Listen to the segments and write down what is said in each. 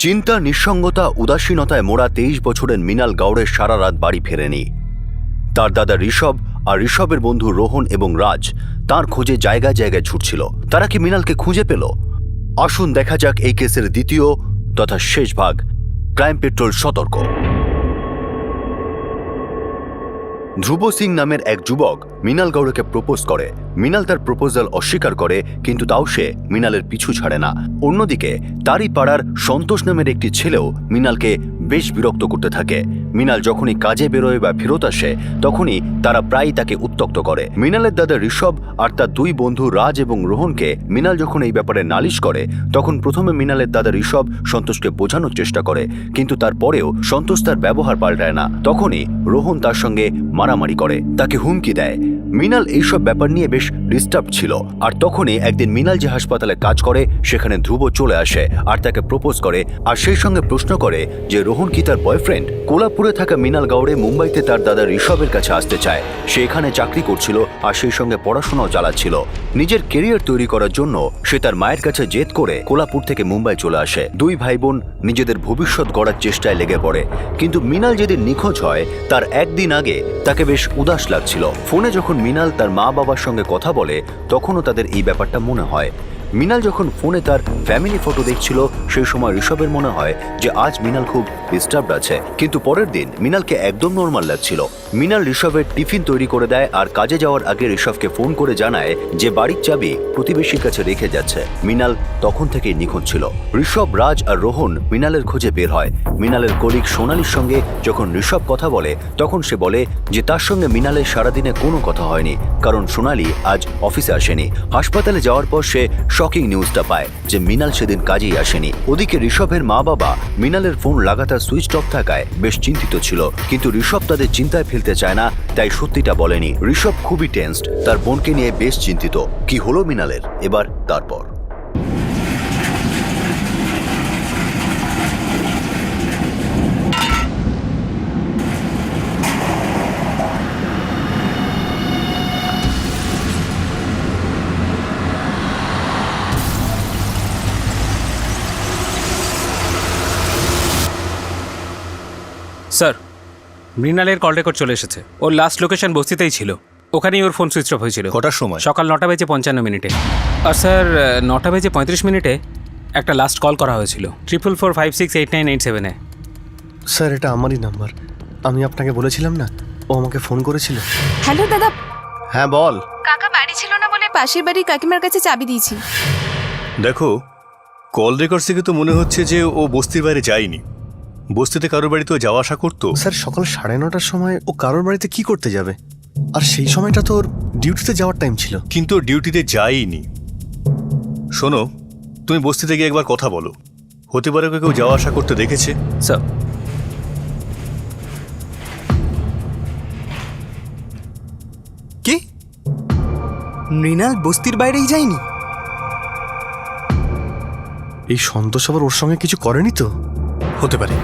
চিন্তা, নিঃসঙ্গতা, উদাসীনতায় মোড়া 23 বছরের মৃণাল গাউড়ের সারা রাত বাড়ি ফেরেনি। তার দাদা ঋষভ আর ঋষভের বন্ধু রোহন এবং রাজ তার খোঁজে জায়গায় জায়গায় ছুটছিল। তারা কি মৃণালকে খুঁজে পেল? আসুন দেখা যাক এই কেসের দ্বিতীয় তথা শেষ ভাগ, ক্রাইম পেট্রোল সতর্ক। ধ্রুব সিং নামের এক যুবক মৃণাল গাউড়কে প্রপোজ করে। মৃণাল তার প্রপোজাল অস্বীকার করে, কিন্তু তাও সে মৃণালের পিছু ছাড়ে না। অন্যদিকে তারই পাড়ার সন্তোষ নামের একটি ছেলেও মৃণালকে বেশ বিরক্ত করতে থাকে। মৃণাল যখনই কাজে বেরোয় বা ফেরত আসে তখনই তারা প্রায়ই তাকে উত্ত্যক্ত করে। মৃণালের দাদা ঋষভ আর তার দুই বন্ধু রাজ এবং রোহনকে মৃণাল যখন এই ব্যাপারে নালিশ করে তখন প্রথমে মৃণালের দাদা ঋষভ সন্তোষকে বোঝানোর চেষ্টা করে, কিন্তু তারপরেও সন্তোষ তার ব্যবহার পাল্টায় না। তখনই রোহন তার সঙ্গে মারামারি করে, তাকে হুমকি দেয়। মৃণাল এইসব ব্যাপার নিয়ে বেশ ডিস্টার্ব ছিল। আর তখনই একদিন মৃণাল যে হাসপাতালে কাজ করে সেখানে ধ্রুব চলে আসে আর তাকে প্রপোজ করে, আর সেই সঙ্গে প্রশ্ন করে যে রোহন কি তার বয়ফ্রেন্ড। কোলাপুরে থাকা মৃণাল গাউড়ে মুম্বাইতে তার দাদা ঋষভের কাছে আসতে চায়। সে এখানে চাকরি করছিল আর সেই সঙ্গে পড়াশোনাও চালাচ্ছিল। নিজের কেরিয়ার তৈরি করার জন্য সে তার মায়ের কাছে জেদ করে কোলাপুর থেকে মুম্বাই চলে আসে। দুই ভাই বোন নিজেদের ভবিষ্যৎ গড়ার চেষ্টায় লেগে পড়ে। কিন্তু মৃণাল যেদিন নিখোঁজ হয় তার একদিন আগে তাকে বেশ উদাস লাগছিল। ফোনে যখন মৃণাল তার মা বাবার সঙ্গে কথা বলে তখনও তাদের এই ব্যাপারটা মনে হয়। মৃণাল যখন ফোনে তার ফ্যামিলি ফটো দেখছিল সেই সময় ঋষভের মনে হয় যে আজ মৃণাল খুব ডিস্টার্বড আছে, কিন্তু পরের দিন মৃণালকে একদম নর্মাল লাগছিল। মৃণাল ঋষভের টিফিন তৈরি করে দেয় আর কাজে যাওয়ার আগে ঋষভকে ফোন করে জানায় যে বাড়ির চাবি প্রতিবেশীর কাছে রেখে যাচ্ছে। মৃণাল তখন থেকেই নিখোঁজ ছিল। ঋষভ, রাজ আর রোহন মৃণালের খোঁজে বের হয়। মৃণালের কলিগ সোনালির সঙ্গে যখন ঋষভ কথা বলে তখন সে বলে যে তার সঙ্গে মৃণালের সারাদিনে কোনো কথা হয়নি, কারণ সোনালি আজ অফিসে আসেনি। হাসপাতালে যাওয়ার পর সে শকিং নিউজটা পায় যে মৃণাল সেদিন কাজেই আসেনি। ওদিকে ঋষভের মা বাবা মৃণালের ফোন লাগাতার সুইচ অফ থাকায় বেশ চিন্তিত ছিল, কিন্তু ঋষভ তাদের চিন্তায় ফেলতে চায় না, তাই সত্যিটা বলেনি। ঋষভ খুবই টেন্সড, তার বোনকে নিয়ে বেশ চিন্তিত। কি হলো মৃণালের এবার? তারপর স্যার, মৃণালের কল রেকর্ড চলে এসেছে। ওর লাস্ট লোকেশন বস্তিতেই ছিল, ওখানেই ওর ফোন সুইচ অফ হয়েছিল। কটার সময়? সকাল 9:55 আর স্যার 9:35 একটা লাস্ট কল করা হয়েছিল 4445689887-এ। স্যার, এটা আমারই নাম্বার। আমি আপনাকে বলেছিলাম না, ও আমাকে ফোন করেছিল। হ্যালো দাদা। হ্যাঁ বল। কাকা বাড়ি ছিল না বলে পাশের বাড়ির কাকিমার কাছে চাবি দিয়েছি। দেখো, কল রেকর্ড থেকে তো মনে হচ্ছে যে ও বস্তির বাইরে যায়নি। বস্তিতে কারোর বাড়িতেও যাওয়া আসা করতো। স্যার, সকাল 9:30টার সময় ও কারোর বাড়িতে কি করতে যাবে? আর সেই সময়টা তো ওর ডিউটিতে যাওয়ার টাইম ছিল। কিন্তু ডিউটিতে যায়নি। শোনো, তুমি বস্তিতে গিয়ে একবার কথা বলো, হতে পারে কেউ যাওয়া আসা করতে দেখেছে। স্যার, কি মৃণাল বস্তির বাইরেই যায়নি? এই সন্তোষ আবার ওর সঙ্গে কিছু করেনি তো? হতে পারে,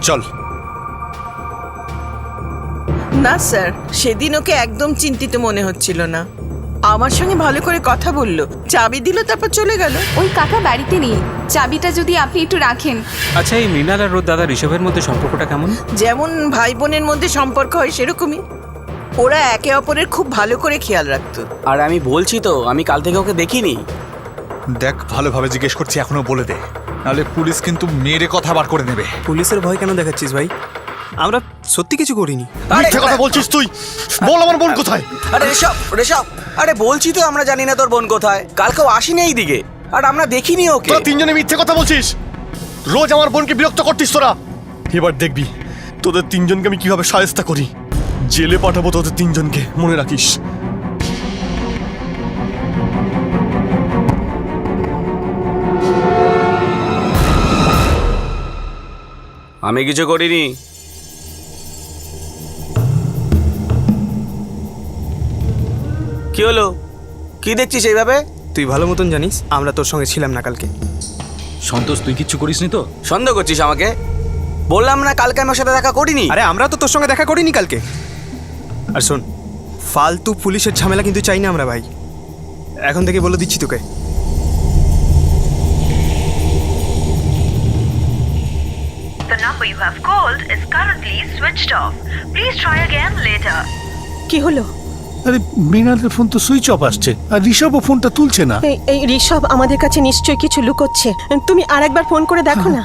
চল। না স্যার, সেদিন ওকে একদম চিন্তিত মনে হচ্ছিল না। আমার সঙ্গে ভালো করে কথা বললো, চাবি দিল, তারপর চলে গেল। ওই কাকা বাড়িতে নেই, চাবিটা যদি আপনি একটু রাখেন। আচ্ছা, এই মৃণাল আর ওর দাদা ঋষভের মধ্যে সম্পর্কটা কেমন? যেমন ভাই বোনের মধ্যে সম্পর্ক হয় সেরকমই। ওরা একে অপরের খুব ভালো করে খেয়াল রাখতো। আর আমি বলছি তো, আমি কাল থেকে ওকে দেখিনি। দেখ, ভালোভাবে জিজ্ঞেস করছি, এখনো বলে দে, নাহলে পুলিশ কিন্তু মেরে কথা বার করে নেবে। পুলিশের ভয় কেন দেখাচ্ছিস ভাই? আমরা সত্যি কিছু করিনি। মিথ্যে কথা বলছিস তুই। বল আমার বোন কোথায়? আরে ঋষভ, আরে বলছি তো আমরা জানি না তোর বোন কোথায়। কালকেও আসেনি এইদিকে, আর আমরা দেখিনি ওকে। তোরা তিনজনে মিথ্যে কথা বলছিস। রোজ আমার বোনকে বিরক্ত করতিস তোরা। এবার দেখবি তোদের তিনজনকে আমি কিভাবে শায়েস্তা করি। জেলে পাঠাবো তোদের তিনজনকে, মনে রাখিস। আমি কিছু করিনি। কি হলো? কি দেখছিস এইভাবে? তুই ভালো মতন জানিস আমরা তোর সঙ্গে ছিলাম না কালকে। সন্তোষ, তুই কিচ্ছু করিসনি তো? সন্দেহ করছিস আমাকে? বললাম না কালকে আমি ওর সাথে দেখা করিনি। আরে আমরা তো তোর সঙ্গে দেখা করিনি কালকে। আর শোন, ফালতু পুলিশের ঝামেলা কিন্তু চাই না আমরা ভাই। এখন থেকে বলে দিচ্ছি তোকে। number you have called is currently switched off. Please try again later. কি হলো? আরে মৃণালের ফোন তো সুইচ অফ আসছে আর ঋষভও ফোনটা তুলছে না। এই ঋষভ আমাদের কাছে নিশ্চয়ই কিছু লুকোচ্ছে। তুমি আরেকবার ফোন করে দেখো না।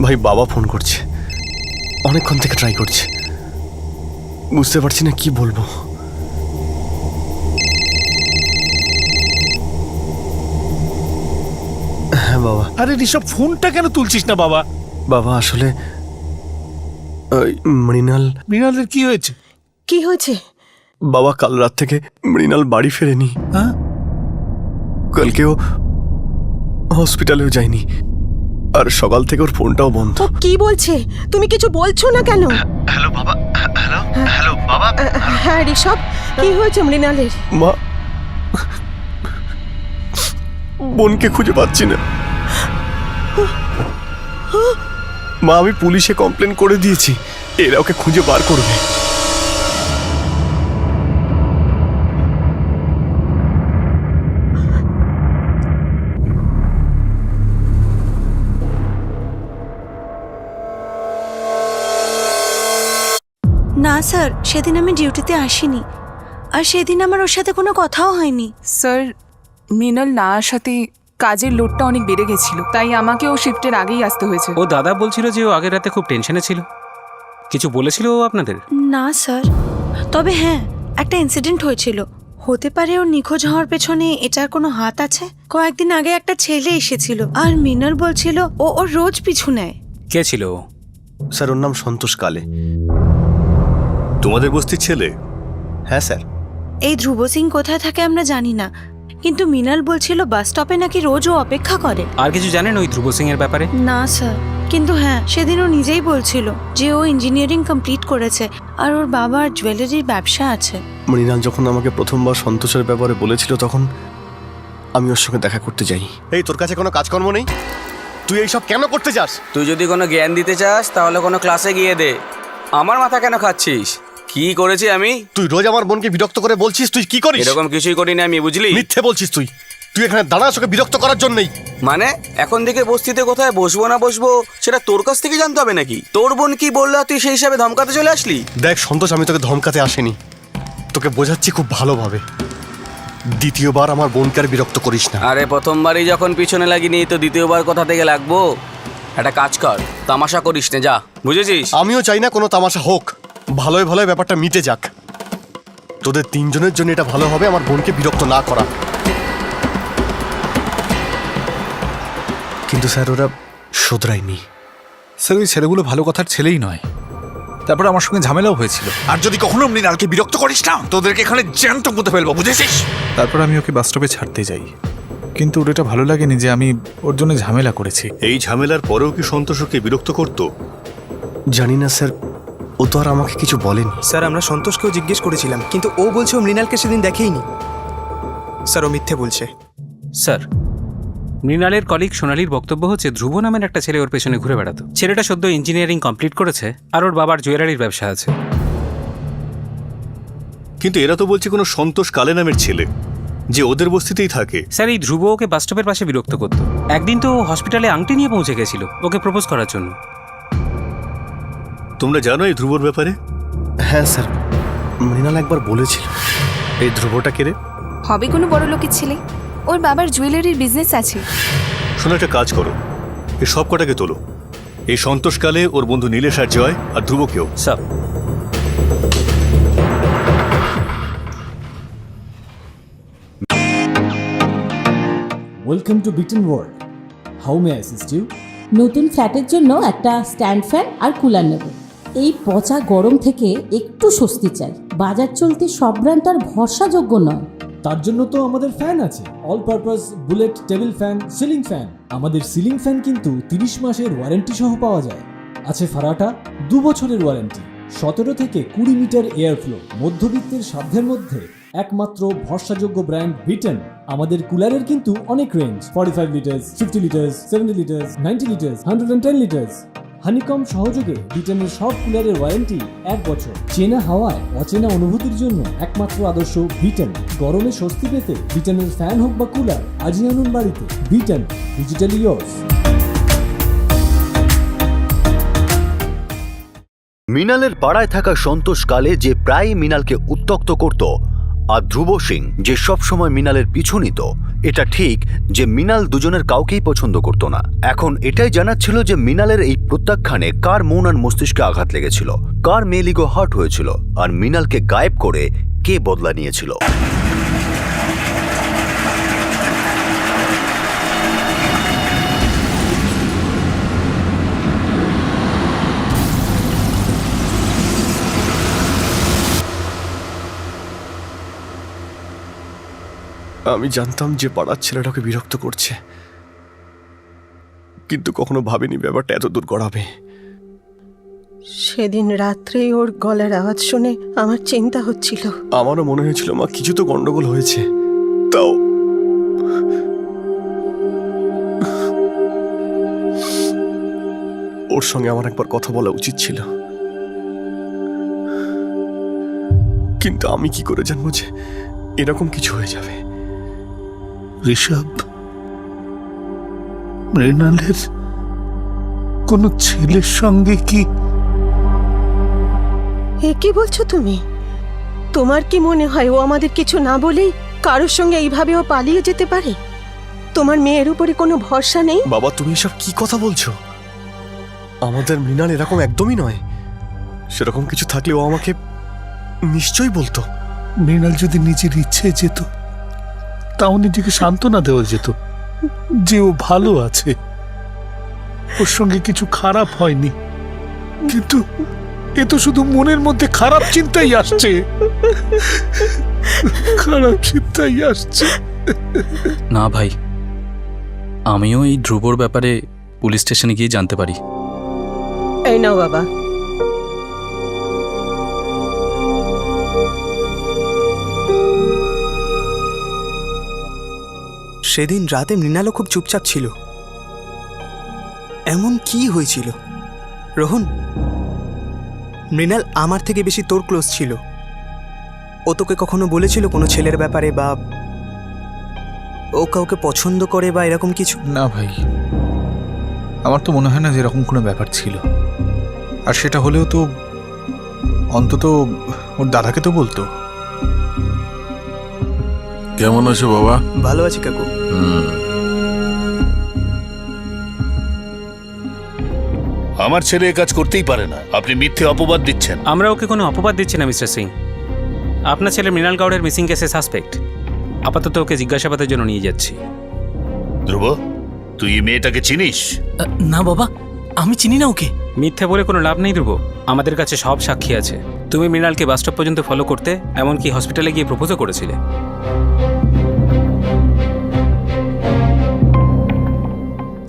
ভাই বাবা ফোন করছে, অনেকক্ষণ থেকে ট্রাই করছে, বুঝতে পারছি না কি বলবো। হ্যাঁ বাবা। আরে ঋষভ ফোনটা কেন তুলছিস না বাবা? বাবা আসলে ওই মৃণালের কি হয়েছে? কি হয়েছে? বাবা কাল রাত থেকে মৃণাল বাড়ি ফেরেনি। হ্যাঁ, কালকেও হসপিটালেও যায়নি, আর সকাল থেকে ওর ফোনটাও বন্ধ। ও কি বলছে? তুমি কিছু বলছো না কেন? হ্যালো বাবা। হ্যালো বাবা। হ্যাঁ ঋষভ, কি হয়েছে মৃণালের? মা, বোনকে খুঁজে পাচ্ছি না মা। আমি পুলিশে কমপ্লেন করে দিয়েছি, এরা ওকে খুঁজে বার করবে। না স্যার, সেদিন আমি ডিউটিতে আসিনি, আর সেদিন আমার ওর সাথে কোনো কথাও হয়নি। স্যার, মৃণাল না আসাতে কাজের লোডটা অনেক বেড়ে গেছিল, তাই আমাকে ও শিফটের আগেই আসতে হয়েছে। ও দাদা বলছিল যে ও আগের রাতে খুব টেনশনে ছিল। কিছু বলেছিল ও আপনাদের? না স্যার, তবে হ্যাঁ, একটা ইনসিডেন্ট হয়েছিল। হতে পারে ওর নিখোঁজ হওয়ার পেছনে এটার কোনো হাত আছে। কয়েকদিন আগে একটা ছেলে এসেছিল, আর মৃণাল বলছিল ও ওর রোজ পিছু নেয়। কে ছিল ও? স্যার ওর নাম সন্তোষ কালে। তোমাদের বস্তির ছেলে? হ্যাঁ স্যার। এই ধ্রুব সিং কোথায় থাকে আমরা জানি না, কিন্তু মৃণাল বলছিল বাস স্টপে নাকি রোজ ও অপেক্ষা করে। আর কিছু জানেন ওই ধ্রুব সিং এর ব্যাপারে? না স্যার, কিন্তু হ্যাঁ, সেদিন ও নিজেই বলছিল যে ও ইঞ্জিনিয়ারিং কমপ্লিট করেছে আর ওর বাবার জুয়েলারির ব্যবসা আছে। মৃণাল যখন আমাকে প্রথমবার সন্তোষের ব্যাপারে বলেছিল, তখন আমি ওর সঙ্গে দেখা করতে যাই। এই তোর কাছে কোনো কাজকর্ম নেই? তুই এইসব কেন করতে যাস? তুই যদি কোনো জ্ঞান দিতে চাস তাহলে কোনো ক্লাসে গিয়ে দে। আমার মাথা কেন খাচ্ছিস? কি করেছি আমি? তুই রোজ আমার বোনকে বিরক্ত করে বলছিস তুই কি করিস। এরকম কিছুই করিনি আমি, বুঝলি? মিথ্যে বলছিস তুই। তুই এখানে দাঁড়াস ওকে বিরক্ত করার জন্যই। মানে এখন থেকে বস্তিতে কোথায় বসবো না বসবো সেটা তোর কাছ থেকে জানতে হবে নাকি? তোর বোন কি বললো তুই সেই হিসাবে ধমকাতে চলে আসলি? দেখ সন্তোষ, আমি তোকে ধমকাতে আসিনি, তোকে বোঝাচ্ছি খুব ভালোভাবে। দ্বিতীয়বার আমার বোনকে আর বিরক্ত করিস না। আরে প্রথমবারই যখন পিছনে লাগিনি তো দ্বিতীয়বার কোথা থেকে লাগবো? একটা কাজ কর, তামাশা করিস না, যা, বুঝেছিস? আমিও চাই না কোনো তামাশা হোক, ভালোই ভালোই ব্যাপারটা মিটে যাক। তোদের তিনজনের জন্য এটা ভালো হবে আমার বোনকে বিরক্ত না করা। কিন্তু স্যার ওরা শোধরায়নি। স্যার ওই ছেলেগুলো ভালো কথার ছেলেই নয়, তারপরে আমার সঙ্গে ঝামেলাও হয়েছিল। আর যদি কখনো মৃণালকে বিরক্ত করিস না, তোদেরকে এখানে জ্যান্ত পুঁতে ফেলবো, বুঝেছিস? তারপর আমি ওকে বাস স্টপে ছাড়তে যাই, কিন্তু ওর এটা ভালো লাগেনি যে আমি ওর জন্য ঝামেলা করেছি। এই ঝামেলার পরেও কি সন্তোষকে বিরক্ত করতো? জানি না স্যার, ও তো আর আমাকে কিছু বলেনি। স্যার আমরা সন্তোষকেও জিজ্ঞেস করেছিলাম, কিন্তু ও বলছে ও মৃণালকে সেদিন দেখেইনি। স্যার ও মিথ্যে বলছে। স্যার, মৃণালের কলিগ সোনালির বক্তব্য হচ্ছে ধ্রুব নামের একটা ছেলে ওর পেছনে ঘুরে বেড়াতো। ছেলেটা সদ্য ইঞ্জিনিয়ারিং কমপ্লিট করেছে, আর ওর বাবার জুয়েলারির ব্যবসা আছে। কিন্তু এরা তো বলছে কোনো সন্তোষ কালে নামের ছেলে যে ওদের বস্তিতেই থাকে। স্যার, এই ধ্রুব ওকে বাস স্টপের পাশে বিরক্ত করতো। একদিন তো হসপিটালে আংটি নিয়ে পৌঁছে গেছিল ওকে প্রপোজ করার জন্য। তোমরা জানো এই ধ্রুবর ব্যাপারে? হ্যাঁ স্যার, মৃণাল একবার বলেছিল। এই ধ্রুবটা কে রে? হবে কোনো বড় লোকের ছেলে, ওর বাবার জুয়েলারির বিজনেস আছে। শোনো, একটা কাজ করো, এই সব কটাকে তোলো। এই সন্তোষকালে ওর বন্ধু নীলেশ আর জয় আর ধ্রুবকেও। Sir, welcome to Biten world. How may I assist you? নতুন ফ্ল্যাটের জন্য একটা স্ট্যান্ড ফ্যান আর কুলার নেব। এই পচা গরম থেকে একটু স্বস্তি চাই। বাজার চলতে সব ব্র্যান্ড আর ভরসাযোগ্য নয়। তার জন্য তো আমাদের ফ্যান আছে, all purpose bullet table fan, ceiling fan. আমাদের সিলিং ফ্যান কিন্তু 30 মাসের ওয়ারেন্টি সহ পাওয়া যায়। আছে ফারাটা 2 বছরের ওয়ারেন্টি, 17 থেকে 20 মিটার এয়ার ফ্লো, মধ্যবিত্তের সাধ্যের মধ্যে একমাত্র ভরসাযোগ্য ব্র্যান্ড বিটেন। আমাদের কুলারের কিন্তু অনেক range, 45 litres, 50 litres, 70 litres, 90 litres, 110 litres. Honeycomb সহযোগে ব্রিটেনের সব কুলারের ওয়ারেন্টি 1 বছর। চেনা হাওয়ায় অচেনা অনুভূতির জন্য একমাত্র আদর্শ ব্রিটেন। গরমে স্বস্তি পেতে ব্রিটেনের ফ্যান হোক বা কুলার, আজই আনুন বাড়িতে। Britain, digitally yours. মৃণালের পাড়ায় থাকা সন্তোষ কালে যে প্রায় মৃণালকে উত্ত্যক্ত করত, আর ধ্রুব সিং যে সবসময় মৃণালের পিছু নিত, এটা ঠিক যে মৃণাল দুজনের কাউকেই পছন্দ করত না। এখন এটাই জানার ছিল যে মৃণালের এই প্রত্যাখ্যানে কার মন আর মস্তিষ্কে আঘাত লেগেছিল, কার মেলিগো হার্ট হয়েছিল, আর মৃণালকে গায়েব করে কে বদলা নিয়েছিল। আমি জানতাম যে পাড়ার ছেলেটাকে বিরক্ত করছে, কিন্তু কখনো ভাবিনি ব্যাপারটা এত দূর গড়াবে। সেদিন রাত্রেই ওর গলার আওয়াজ শুনে আমার চিন্তা হচ্ছিল। আমারও মনে হয়েছিল মা কিছু তো গন্ডগোল হয়েছে, তাও ওর সঙ্গে আমার একবার কথা বলা উচিত ছিল, কিন্তু আমি কি করে জানবো যে এরকম কিছু হয়ে যাবে। ঋষভ, মৃণালের কোনো ছেলের সঙ্গে কি? এ কি বলছো তুমি? তোমার কি মনে হয় ও আমাদের কিছু না বলেই কারোর সঙ্গে এইভাবে ও পালিয়ে যেতে পারে? তোমার মেয়ের উপরে কোনো ভরসা নেই? বাবা, তুমি এসব কি কথা বলছো? আমাদের মৃণাল এরকম একদমই নয়। সেরকম কিছু থাকলে ও আমাকে নিশ্চয়ই বলতো। মৃণাল যদি নিজের ইচ্ছে যেত, তাও নিজেকে সান্ত্বনা দেওয়া যেত যে ও ভালো আছে, ওর সঙ্গে কিছু খারাপ হয়নি। কিন্তু এ তো শুধু মনের মধ্যে খারাপ চিন্তাই আসছে, খারাপ চিন্তাই আসছে। না ভাই, আমিও এই ধ্রুবর ব্যাপারে পুলিশ স্টেশনে গিয়ে জানতে পারি। এই নাও বাবা। সেদিন রাতে মৃণালও খুব চুপচাপ ছিল। এমন কি হয়েছিল? রোহন, মৃণাল আমার থেকে বেশি তোর ক্লোজ ছিল। ও তোকে কখনো বলেছিল কোনো ছেলের ব্যাপারে, বা ও কাউকে পছন্দ করে বা এরকম কিছু? না ভাই, আমার তো মনে হয় না যে এরকম কোনো ব্যাপার ছিল। আর সেটা হলেও তো অন্তত ওর দাদাকে তো বলতো। কেমন আছো বাবা? ভালো আছি কাকু। আমার ছেলে এ কাজ করতেই পারে না, আপনি মিথ্যে অপবাদ দিচ্ছেন। আমরা ওকে কোনো অপবাদ দিচ্ছি না মিস্টার সিং। আপনার ছেলে মৃণাল গৌড়ের মিসিং কেসে সাসপেক্ট। আপাতত ওকে জিজ্ঞাসাবাদের জন্য নিয়ে যাচ্ছি। ধ্রুব, তুই এই মেয়েটাকে চিনিস? না বাবা, আমি চিনি না ওকে। মিথ্যে বলে কোনো লাভ নেই ধ্রুব, আমাদের কাছে সব সাক্ষী আছে। তুমি মৃণালকে বাস স্টপ পর্যন্ত ফলো করতে, এমনকি হসপিটালে গিয়ে প্রপোজও করেছিলে।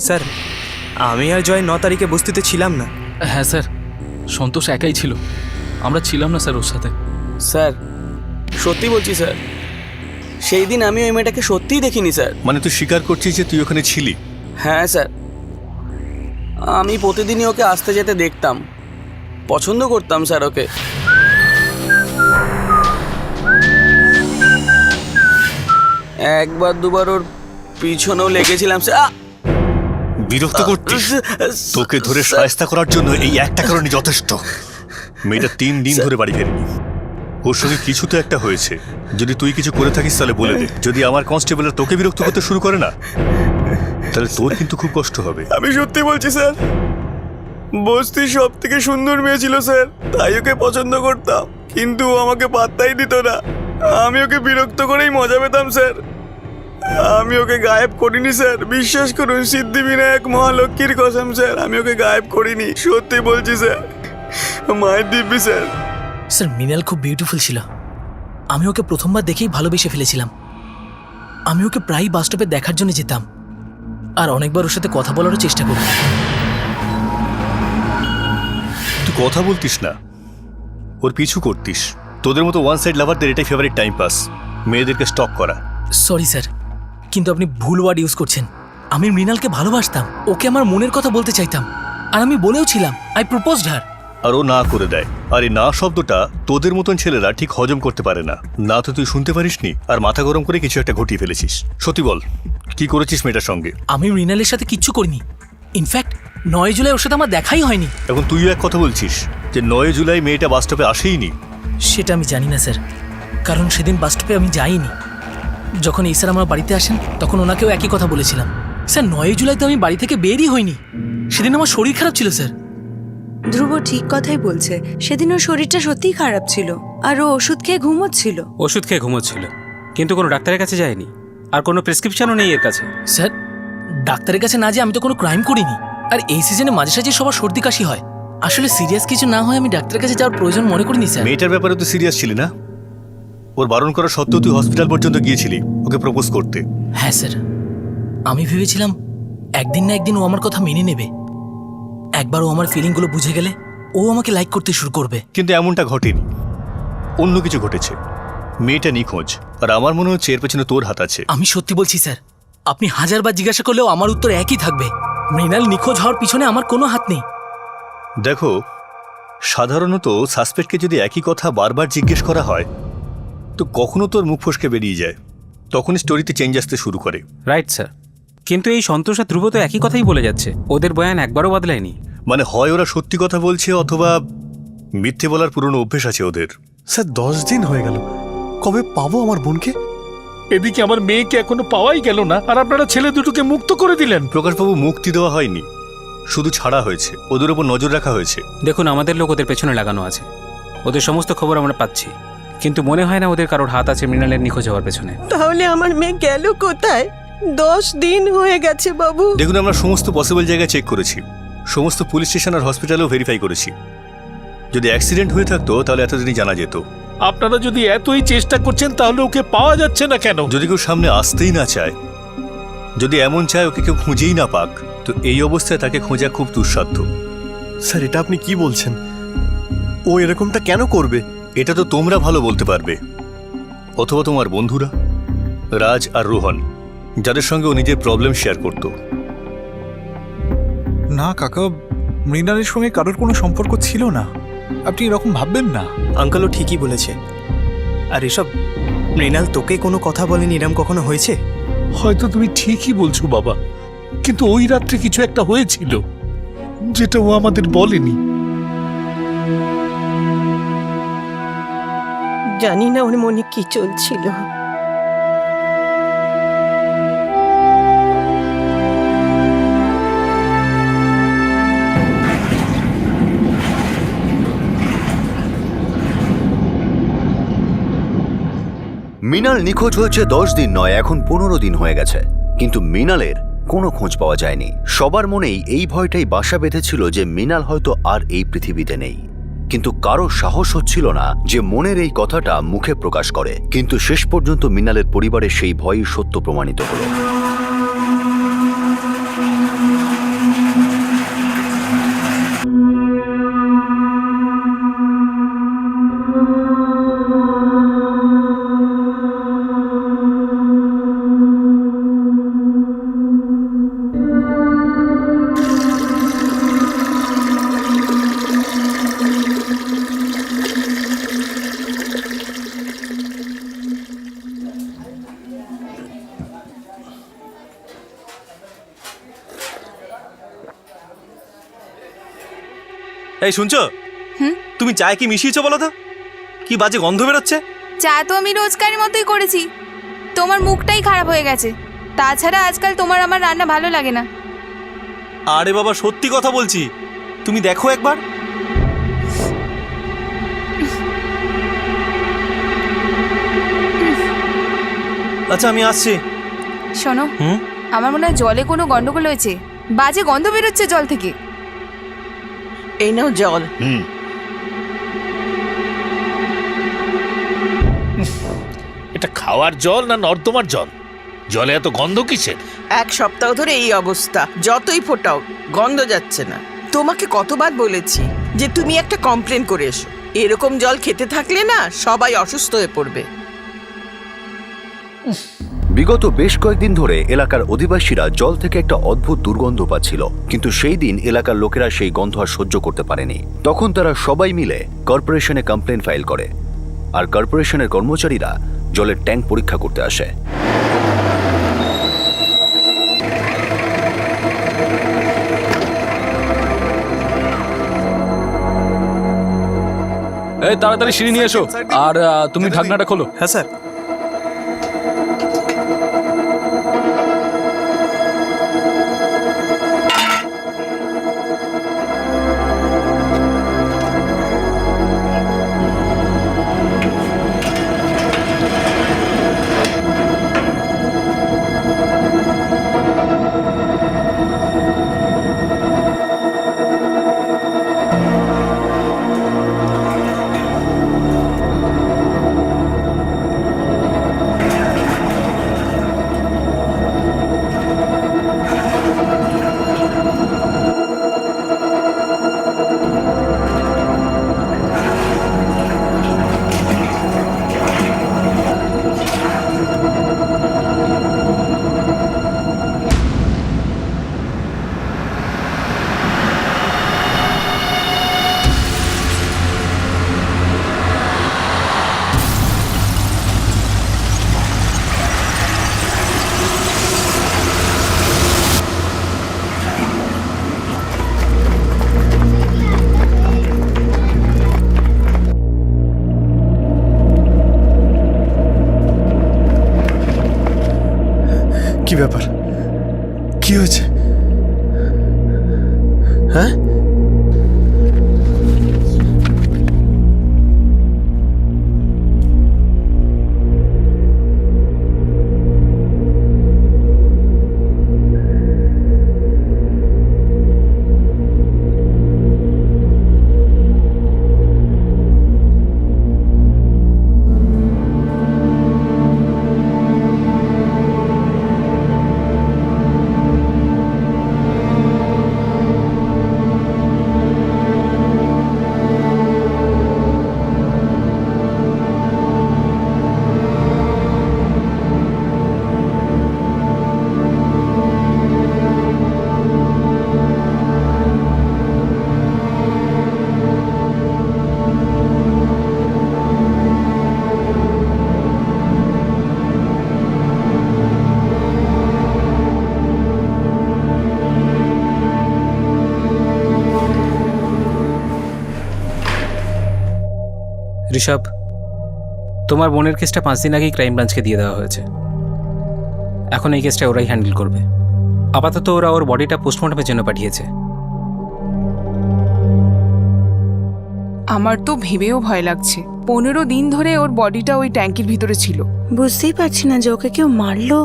স্যার, আমি আর জয় 9 তারিখে বস্তিতে ছিলাম না। হ্যাঁ স্যার, সন্তোষ একাই ছিল, আমরা ছিলাম না স্যার ওর সাথে। স্যার, সত্যি বলছি স্যার, সেই দিন আমি ওই মেয়েটাকে সত্যিই দেখিনি স্যার। মানে তুই স্বীকার করছিস যে তুই ওখানে ছিলি? হ্যাঁ স্যার, আমি প্রতিদিনই ওকে আসতে যেতে দেখতাম, পছন্দ করতাম স্যার ওকে। একবার দুবার ওর পিছনেও লেগেছিলাম স্যার। বিরক্ত করতিস? তোকে ধরে শায়েস্তা করার জন্য এই একটা কারণে যথেষ্ট। মেয়েটা 3 দিন ধরে বাড়ি ফেরেনি। ওর সঙ্গে কিছু তো একটা হয়েছে। যদি তুই কিছু করে থাকিস তাহলে বলে দে। যদি আমার কনস্টেবলরা তোকে বিরক্ত করতে শুরু করে না, তাহলে তোর কিন্তু খুব কষ্ট হবে। আমি সত্যি বলছি স্যার, বস্তির সব থেকে সুন্দর মেয়ে ছিল স্যার, তাই ওকে পছন্দ করতাম, কিন্তু ও আমাকে পাত্তাই দিত না। আমি ওকে বিরক্ত করেই মজা পেতাম স্যার। আমি ওকে গায়েব করিনি স্যার, বিশ্বাস করুন, সিদ্ধিবিনায়ক মহালক্ষ্মীর কসম স্যার, আমি ওকে গায়েব করিনি, সত্যি বলছি স্যার, মায়ের দিব্যি স্যার। স্যার, মৃণাল খুব বিউটিফুল ছিল। আমি ওকে প্রথমবার দেখেই ভালোবেসে ফেলেছিলাম। আমি ওকে প্রায়ই বাস স্টপে দেখার জন্য যেতাম, আর অনেকবার ওর সাথে কথা বলারও চেষ্টা করি। তুই কথা বলতিস না, ওর পিছু করতিস। তোদের মতো ওয়ান সাইড লাভারদের এটাই ফেভারিট টাইম পাস, মেয়েদেরকে স্টক করা। সরি স্যার, কিন্তু আপনি ভুল ওয়ার্ড ইউজ করছেন। আমি মৃণালকে ভালোবাসতাম, ওকে আমার মনের কথা বলতে চাইতাম। আর আমি বলেও ছিলাম আই প্রপোজড হার। আর ও না করে দেয়। আর এই না শব্দটা তোদের মতন ছেলেরা ঠিক হজম করতে পারে না। না তো তুই শুনতে পারিসনি, আর মাথা গরম করে কিছু একটা ঘটিয়ে ফেলেছিস। সত্যি বল, কি করেছিস মেয়েটার সঙ্গে? আমি মৃণালের সাথে কিচ্ছু করিনি। ইনফ্যাক্ট 9 জুলাই ওর সাথে আমার দেখাই হয়নি। এখন তুইও এক কথা বলছিস যে 9 জুলাই মেয়েটা বাস স্টপে আসেইনি? সেটা আমি জানি না স্যার, কারণ সেদিন বাস স্টপে আমি যাইনি। যখন এই স্যার আমার বাড়িতে আসেন তখন ওনাকেও একই কথা বলেছিলাম। স্যার 9 জুলাই তো আমি বাড়ি থেকে বেরই হইনি। সেদিন আমার শরীর খারাপ ছিল স্যার। ধ্রুব ঠিক কথাই বলছে, সেদিন ওর শরীরটা সত্যিই খারাপ ছিল আর ও ওষুধ খেয়ে ঘুমোচ্ছিল। ওষুধ খেয়ে ঘুমোচ্ছিল, কিন্তু কোনো ডাক্তারের কাছে যায়নি, আর কোনো প্রেসক্রিপশনও নেই এর কাছে। স্যার ডাক্তারের কাছে না যে আমি তো কোনো ক্রাইম করিনি। আর এই সিজনে মাঝে সাঝে সবার সর্দি কাশি হয়। আসলে সিরিয়াস কিছু না হয় আমি ডাক্তারের কাছে যাওয়ার প্রয়োজন মনে করিনি স্যার। মেয়েটার ব্যাপারে তুই সিরিয়াস ছিলি না? ওর বারণ করা সত্ত্বেও তুই হসপিটাল পর্যন্ত গিয়েছিলি ওকে প্রপোজ করতে। হ্যাঁ স্যার, আমি ভেবেছিলাম একদিন না একদিন ও আমার কথা মেনে নেবে। একবার ও আমার ফিলিংগুলো বুঝে গেলে ও আমাকে লাইক করতে শুরু করবে। কিন্তু এমনটা ঘটেনি, অন্য কিছু ঘটেছে। মেয়েটা নিখোঁজ, আর আমার মনে হচ্ছে এর পেছনে তোর হাত আছে। আমি সত্যি বলছি স্যার, আপনি 1000 বার জিজ্ঞাসা করলেও আমার উত্তর একই থাকবে। মৃণাল নিখোঁজ হওয়ার পিছনে আমার কোনো হাত নেই। দেখো, সাধারণত সাসপেক্টকে যদি একই কথা বারবার জিজ্ঞেস করা হয় তো কখনো তোর মুখ ফসকে বেরিয়ে যায়, তখন স্টোরিতে চেঞ্জ আসতে শুরু করে। রাইট স্যার, কিন্তু এই সন্তোষ আর ধ্রুব তো একই কথাই বলে যাচ্ছে, ওদের বয়ান একবারও বদলায়নি। মানে হয় ওরা সত্যি কথা বলছে অথবা মিথ্যে বলার পুরনো অভ্যেস আছে ওদের। স্যার 10 দিন হয়ে গেল, কবে পাবো আমার বোনকে? এদিকে আমার মেয়েকে এখনো পাওয়াই গেল না, আর আপনারা ছেলে দুটোকে মুক্ত করে দিলেন। প্রকাশবাবু, মুক্তি দেওয়া হয়নি, শুধু ছাড়া হয়েছে, ওদের উপর নজর রাখা হয়েছে। দেখুন, আমাদের লোক ওদের পেছনে লাগানো আছে, ওদের সমস্ত খবর আমরা পাচ্ছি, কিন্তু মনে হয় না ওদের কারোর হাত আছে মৃণালের নিখোঁজ হওয়ার পেছনে। তাহলে আমার মেয়ে গেল কোথায়? 10 দিন হয়ে গেছে বাবু। দেখুন, আমরা সমস্ত পসিবল জায়গায় চেক করেছি, সমস্ত পুলিশ স্টেশন আর হসপিটালেও ভেরিফাই করেছি। যদি অ্যাক্সিডেন্ট হয়ে থাকতো তাহলে এতদিনই জানা যেত। আপনারা যদি এতই চেষ্টা করছেন তাহলে ওকে পাওয়া যাচ্ছে না কেন? যদি কেউ সামনে আসতেই না চায়, যদি এমন চায় ওকে কেউ খুঁজেই না পাক, তো এই অবস্থায় তাকে খোঁজা খুব দুঃসাধ্য। স্যার, এটা আপনি কি বলছেন? ও এরকমটা কেন করবে? এটা তো তোমরা ভালো বলতে পারবে, অথবা তোমার বন্ধুরা রাজ আর রোহন, যাদের সঙ্গে ও নিজের প্রবলেম শেয়ার করত। না কাকা, মৃণালের সঙ্গে কারোর কোনো সম্পর্ক ছিল না, আপনি এরকম ভাববেন না। আঙ্কেলও ঠিকই বলেছে। আর এসব মৃণাল তোকে কোনো কথা বলেনি, এরম কখনো হয়েছে? হয়তো তুমি ঠিকই বলছো বাবা, কিন্তু ওই রাত্রে কিছু একটা হয়েছিল যেটা ও আমাদের বলেনি। জানি না ওর মনে কি চলছিল। মৃণাল নিখোঁজ হয়েছে 10 দিন নয়, এখন 15 দিন হয়ে গেছে, কিন্তু মৃণালের কোনো খোঁজ পাওয়া যায়নি। সবার মনেই এই ভয়টাই বাসা বেঁধেছিল যে মৃণাল হয়তো আর এই পৃথিবীতে নেই, কিন্তু কারো সাহস হচ্ছিল না যে মনের এই কথাটা মুখে প্রকাশ করে। কিন্তু শেষ পর্যন্ত মৃণালের পরিবারের সেই ভয়ই সত্য প্রমাণিত হলো। এই শুনছো? তুমি চায় কি মিশিয়েছো বলো তো? কি বাজে গন্ধ বেরোচ্ছে। চা তো আমি রোজকারের মতোই করেছি, তোমার মুখটাই খারাপ হয়ে গেছে। তাছাড়া আজকাল তোমার আমার রান্না ভালো লাগে না। আরে বাবা, সত্যি কথা বলছি, তুমি দেখো একবার। আচ্ছা, আমি আসছি। শোনো, আমার মনে হয় জলে কোনো গন্ডগোল হয়েছে, বাজে গন্ধ বেরোচ্ছে জল থেকে। এই নাও জল। এটা খাওয়ার জল না নর্দমার জল? জলে এত গন্ধ কিসের? 1 সপ্তাহ ধরে এই অবস্থা, যতই ফোটাও গন্ধ যাচ্ছে না। তোমাকে কতবার বলেছি যে তুমি একটা কমপ্লেন করে এসো। এরকম জল খেতে থাকলে না সবাই অসুস্থ হয়ে পড়বে। বিগত বেশ কয়েকদিন ধরে এলাকার অধিবাসীরা জল থেকে একটা অদ্ভুত দুর্গন্ধ পাচ্ছিল, কিন্তু সেই দিন এলাকার লোকেরা সেই গন্ধ আর সহ্য করতে পারেনি। তখন তারা সবাই মিলে কর্পোরেশনে কমপ্লেন ফাইল করে, আর কর্পোরেশনের কর্মচারীরা জলের ট্যাঙ্ক পরীক্ষা করতে আসে। এই তাড়াতাড়ি সিঁড়ি নিয়ে এসো, আর তুমি ঢাকনাটা খোলো। হ্যাঁ স্যার। কি ব্যাপার? কি হয়েছে? হ্যাঁ, ঋষভ, তোমার বোনের কেসটা 5 দিন আগেই ক্রাইম ব্রাঞ্চকে দিয়ে দেওয়া হয়েছে। এখন এই কেসটা ওরাই হ্যান্ডেল করবে। আপাতত ওরা ওর বডিটা পোস্টমর্টমের জন্য পাঠিয়েছে। আমার তো ভেবেও ভয় লাগছে। 15 দিন ধরে ওর বডিটা ওই ট্যাঙ্কির ভিতরে ছিল। বুঝতেই পারছি না যে ওকে কেউ মারলো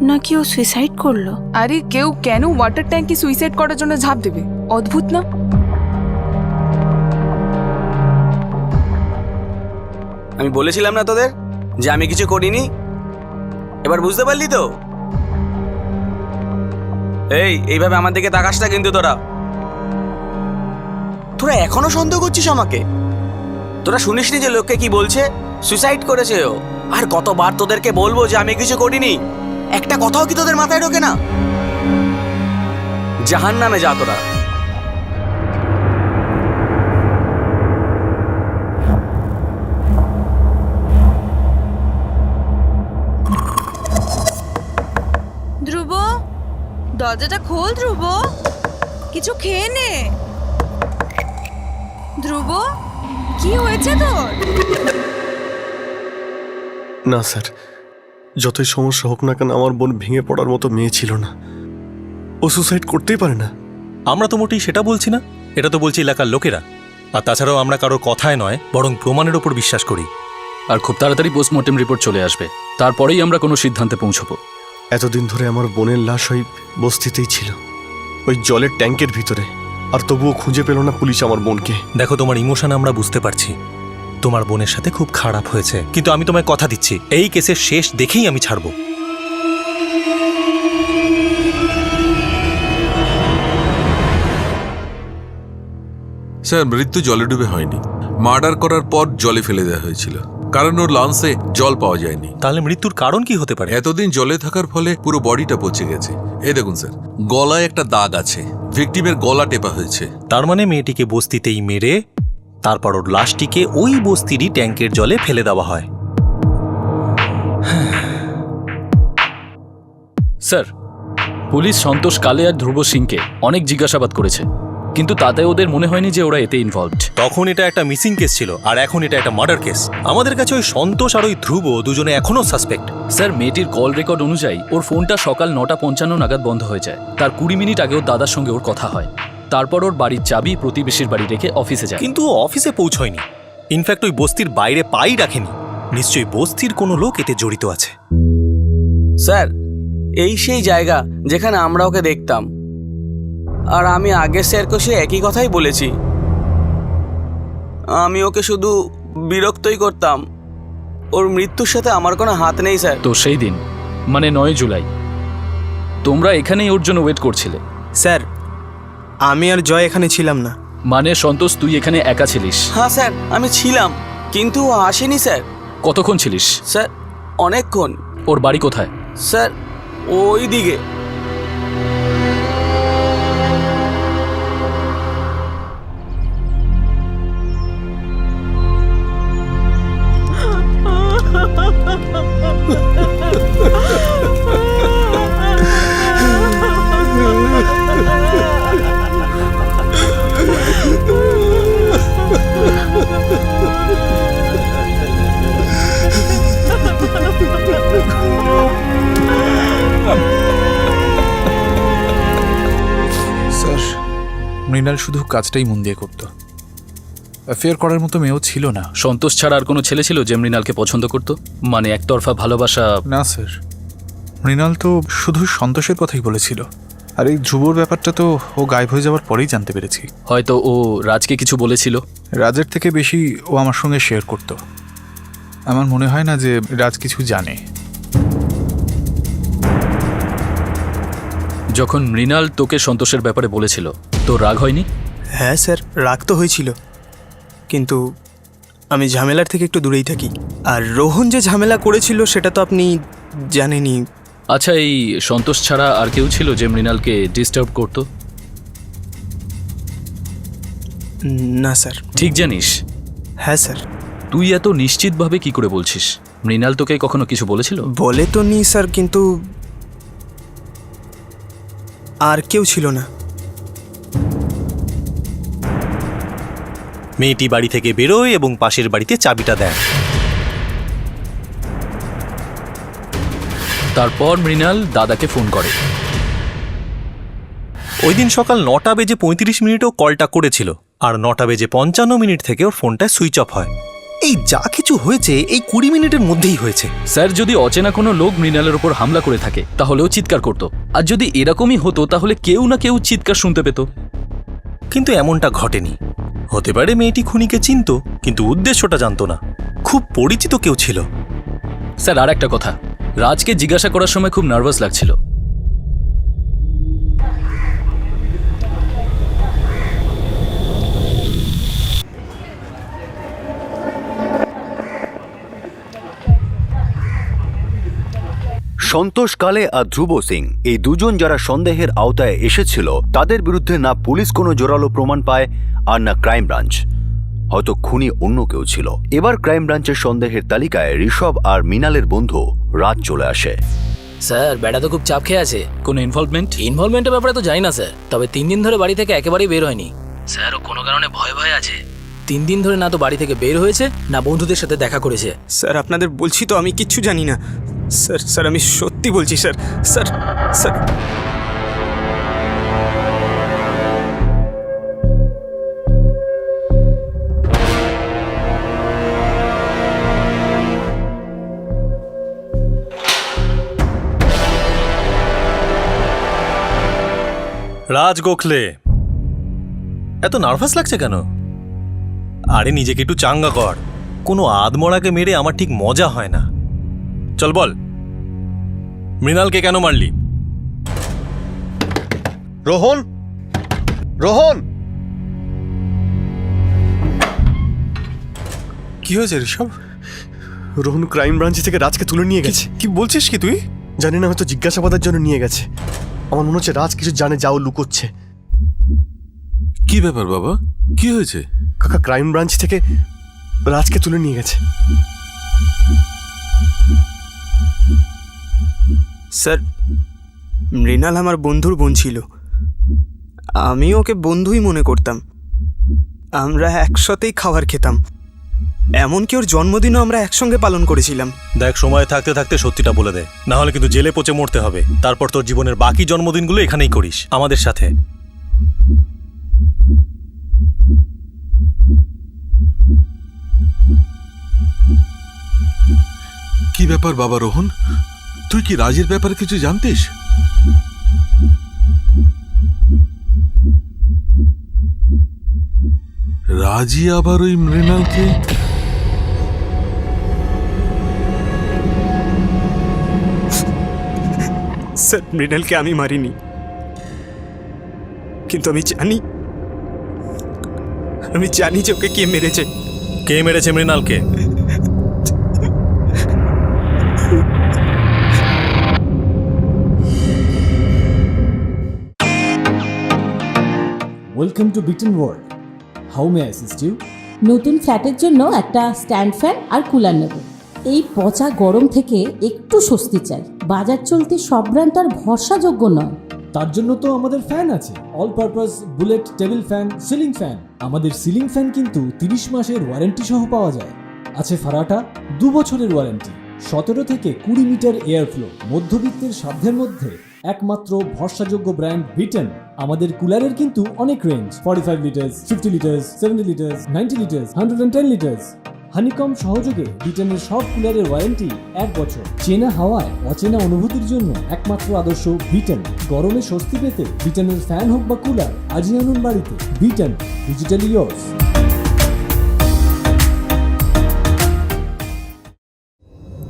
নাকি ও সুইসাইড করলো। আরে কেউ কেন ওয়াটার ট্যাঙ্কি সুইসাইড করার জন্য ঝাঁপ দেবে? অদ্ভুত না? আমি বলেছিলাম না তোদের যে আমি কিছু করিনি? এবার বুঝতে পারলি তো? এইভাবে আমার দিকে তাকাস না কিন্তু। তোরা এখনো সন্দেহ করছিস আমাকে? তোরা শুনিসনি যে লোককে কি বলছে? সুইসাইড করেছে ও। আর কতবার তোদেরকে বলবো যে আমি কিছু করিনি? একটা কথাও কি তোদের মাথায় ঢোকে না? জাহান্নামে যা তোরা। ধ্রুব, দরজাটা খোল। ধ্রুব, কিছু খেয়ে নে। ধ্রুব, কি হয়েছে তোর? না স্যার, যতই সমস্যা হোক না কেন আমার বোন ভেঙে পড়ার মতো মেয়ে ছিল না। ও সুসাইড করতেই পারে না। আমরা তো মোটেই সেটা বলছি না, এটা তো বলছি এলাকার লোকেরা। আর তাছাড়াও আমরা কারোর কথায় নয়, বরং প্রমাণের ওপর বিশ্বাস করি। আর খুব তাড়াতাড়ি পোস্টমর্টেম রিপোর্ট চলে আসবে, তারপরেই আমরা কোনো সিদ্ধান্তে পৌঁছবো। এতদিন ধরে আমার বোনের লাশ ওই বস্তিতেই ছিল, ওই জলের ট্যাঙ্কের ভিতরে। আর তবুও খুঁজে পেল না পুলিশ আমার বোনকে। দেখো, তোমার ইমোশন আমরা বুঝতে পারছি। তোমার বোনের সাথে খুব খারাপ হয়েছে, কিন্তু আমি তোমায় কথা দিচ্ছি এই কেসের শেষ দেখেই আমি ছাড়বো। স্যার, মৃত্যু জলে ডুবে হয়নি, মার্ডার করার পর জলে ফেলে দেওয়া হয়েছিল। কারণ ওর লাংসে জল পাওয়া যায়নি। তাহলে মৃত্যুর কারণ কি হতে পারে? এতদিন জলে থাকার ফলে পুরো বডিটা পচে গেছে। এই দেখুন স্যার, গলায় একটা দাগ আছে, ভিকটিমের গলা টেপা হয়েছে। তার মানে মেয়েটিকে বস্তিতেই মেরে তারপর ওর লাশটিকে ওই বস্তিরই ট্যাঙ্কের জলে ফেলে দেওয়া হয়। স্যার, পুলিশ সন্তোষ কালে আর ধ্রুব সিংকে অনেক জিজ্ঞাসাবাদ করেছে, কিন্তু তাতে ওদের মনে হয়নি যে ওরা এতে ইনভলভড। তখন এটা একটা মিসিং কেস ছিল, আর এখন এটা একটা মার্ডার কেস। আমাদের কাছে ওই সন্তোষ আর ওই ধ্রুব দুজনে এখনো সাসপেক্ট। স্যার, মেয়েটির কল রেকর্ড অনুযায়ী ওর ফোনটা সকাল 9:55 নাগাদ বন্ধ হয়ে যায়। তার 20 মিনিট আগে ওর দাদার সঙ্গে ওর কথা হয়। তারপর ওর বাড়ির চাবি প্রতিবেশীর বাড়ি রেখে অফিসে যায়। কিন্তু অফিসে পৌঁছয়নি, ইনফ্যাক্ট ওই বস্তির বাইরে পাই রাখেনি। নিশ্চয়ই বস্তির কোনো লোক এতে জড়িত আছে। স্যার, এই সেই জায়গা যেখানে আমরা ওকে দেখতাম, আর আমি আগে স্যারকে সে একই কথাই বলেছি। আমি ওকে শুধু বিরক্তই করতাম, ওর মৃত্যুর সাথে আমার কোনো হাত নেই স্যার। তো সেই দিন মানে 9 জুলাই তোমরা এখানেই ওর জন্য ওয়েট করছিলে? স্যার, আমি আর জয় এখানে ছিলাম না। মানে সন্তোষ, তুই এখানে একা ছিলিস? হ্যাঁ স্যার, আমি ছিলাম, কিন্তু ও আসেনি স্যার। কতক্ষণ ছিলিস? স্যার, অনেকক্ষণ। ওর বাড়ি কোথায়? স্যার, ওই দিকে। স্যার, মৃণাল শুধু কাজটাই মন দিয়ে করত। অ্যাফেয়ার করার মতো মেয়েও ছিল না। সন্তোষ ছাড়া আর কোনো ছেলে ছিল যে মৃণালকে পছন্দ করত? মানে একতরফা ভালোবাসা? না স্যার, মৃণাল তো শুধু সন্তোষের কথাই বলেছিল। আর এই ধ্রুবর ব্যাপারটা তো ও গায়েব হয়ে যাওয়ার পরেই জানতে পেরেছি। হয়তো ও রাজকে কিছু বলেছিল। রাজের থেকে বেশি ও আমার সঙ্গে শেয়ার করত। আমার মনে হয় না যে রাজ কিছু জানে। যখন মৃণাল তোকে সন্তোষের ব্যাপারে বলেছিল, তো রাগ হয়নি? হ্যাঁ স্যার, রাগ তো হয়েছিল, কিন্তু আমি ঝামেলার থেকে একটু দূরেই থাকি। আর রোহন যে ঝামেলা করেছিল সেটা তো আপনি জানেনই। আচ্ছা, এই সন্তোষ ছাড়া আর কেউ ছিল যে মৃণালকে ডিস্টার্ব করতো? না স্যার। ঠিক জানিস? হ্যাঁ স্যার। তুই এত নিশ্চিতভাবে কি করে বলছিস? মৃণাল তোকে কখনো কিছু বলেছিল? বলে তো নি স্যার, কিন্তু আর কেউ ছিল না। মেয়েটি বাড়ি থেকে বেরোয় এবং পাশের বাড়িতে চাবিটা দেয়। তারপর মৃণাল দাদাকে ফোন করে। ওই দিন সকাল 9:35 কলটা করেছিল, আর 9:55 থেকে ওর ফোনটা সুইচ অফ হয়। এই যা কিছু হয়েছে এই 20 মিনিটের মধ্যেই হয়েছে। স্যার, যদি অচেনা কোনো লোক মৃণালের উপর হামলা করে থাকে তাহলেও চিৎকার করত, আর যদি এরকমই হতো তাহলে কেউ না কেউ চিৎকার শুনতে পেত। কিন্তু এমনটা ঘটেনি। হতে পারে মেয়েটি খুনিকে চিনত, কিন্তু উদ্দেশ্যটা জানতো না। খুব পরিচিত কেউ ছিল। স্যার, আর একটা কথা, রাজকে জিজ্ঞাসা করার সময় খুব নার্ভাস লাগছিল। সন্তোষ কালে আর ধ্রুব সিং এই দুজন যারা সন্দেহের আওতায় এসেছিল, তাদের বিরুদ্ধে না পুলিশ কোনো জোরালো প্রমাণ পায় আর না ক্রাইম ব্রাঞ্চ। হয়তো খুনি অন্য কেউ ছিল। এবার ক্রাইম ব্রাঞ্চের সন্দেহের তালিকায় ঋষভ আর মৃণালের বন্ধু রাজ চলে আসে। স্যার, বেটা তো খুব চাপ খেয়ে আছে। কোনো ইনভলভমেন্টের ব্যাপারে তো জানি না স্যার, তবে 3 দিন ধরে বাড়ি থেকে একেবারেই বের হয়নি। স্যার, ও কোনো কারণে ভয় আছে। 3 দিন ধরে না তো বাড়ি থেকে বের হয়েছে, না বন্ধুদের সাথে দেখা করেছে। স্যার, আপনাদের বলছি তো আমি কিচ্ছু জানি না। স্যার স্যার আমি সত্যি বলছি স্যার। স্যার স্যার রাজ গোখলে, এত নার্ভাস লাগছে কেন? আরে নিজেকে একটু চাঙ্গা কর। কোনো আদমরাকে মেরে আমার ঠিক মজা হয় না। চল বল, মৃণালকে কেন মারলি? রোহন, রোহন! কি হয়েছে ঋষভ? রোহন ক্রাইম ব্রাঞ্চ থেকে রাজকে তুলে নিয়ে গেছে। কি বলছিস কি তুই? জানি না, হয়তো জিজ্ঞাসাবাদের জন্য নিয়ে গেছে। আমার মনে হচ্ছে রাজ কিছু জানে, যাও লুকোচ্ছে। কি ব্যাপার বাবা, কি হয়েছে? কাকা, ক্রাইম ব্রাঞ্চ থেকে রাজকে তুলে নিয়ে গেছে। স্যার, মৃণাল আমার বন্ধুর বোন ছিল। আমি ওকে বন্ধুই মনে করতাম। আমরা একসাথেই খাবার খেতাম, এমনকি ওর জন্মদিনও আমরা একসঙ্গে পালন করেছিলাম। দেখ, সময় থাকতে থাকতে সত্যিটা বলে দে, না হলে কিন্তু জেলে পচে মরতে হবে। তারপর তোর জীবনের বাকি জন্মদিনগুলো এখানেই করিস আমাদের সাথে। কি ব্যাপার বাবা রোহন, তুই কি রাজের ব্যাপারে কিছু জানতিস? রাজি আবার ওই মৃণালকে? স্যার, মৃণালকে আমি মারিনি, কিন্তু আমি জানি যে ওকে কে মেরেছে। কে মেরেছে মৃণালকে? Welcome to Biten world. How may I assist you? নতুন ফ্ল্যাটের জন্য একটা স্ট্যান্ড ফ্যান আর কুলার নেব। এই পচা গরম থেকে একটু স্বস্তি চাই। বাজার চলতে সব ব্র্যান্ড তো আর ভরসাযোগ্য নয়। তার জন্য তো আমাদের ফ্যান আছে, all purpose bullet table fan, ceiling fan. আমাদের সিলিং ফ্যান কিন্তু 30 মাসের ওয়ারেন্টি সহ পাওয়া যায়। আছে ফারাটা 2 বছরের ওয়ারেন্টি, 17 থেকে 20 মিটার এয়ার ফ্লো। মধ্যবিত্তের সাধ্যের মধ্যে একমাত্র ভরসাযোগ্য ব্র্যান্ড বিটেন। আমাদের কুলারের কিন্তু অনেক range, 45 litres, 50 litres, 70 litres, 90 litres, 110 litres. Honeycomb সহযোগে বিটেনের সব কুলারের ওয়ারেন্টি 1 বছর। চেনা হাওয়ায় অচেনা অনুভূতির জন্য একমাত্র আদর্শ বিটেন। গরমে স্বস্তি পেতে বিটেনের ফ্যান হোক বা কুলার, আজই আনুন বাড়িতে। Beaten, digitally yours.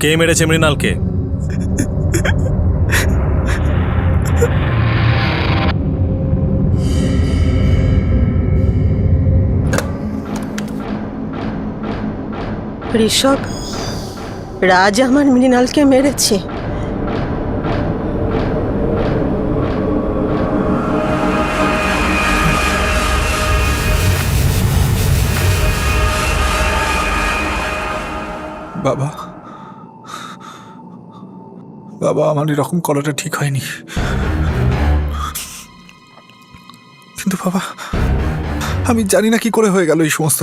কে মেরেছে মৃণালকে? ঋষভ, রাজ আমার মৃণালকে মেরেছে। বাবা, বাবা, আমার এরকম করাটা ঠিক হয়নি। কিন্তু বাবা, আমি জানি না কি করে হয়ে গেল এই সমস্ত।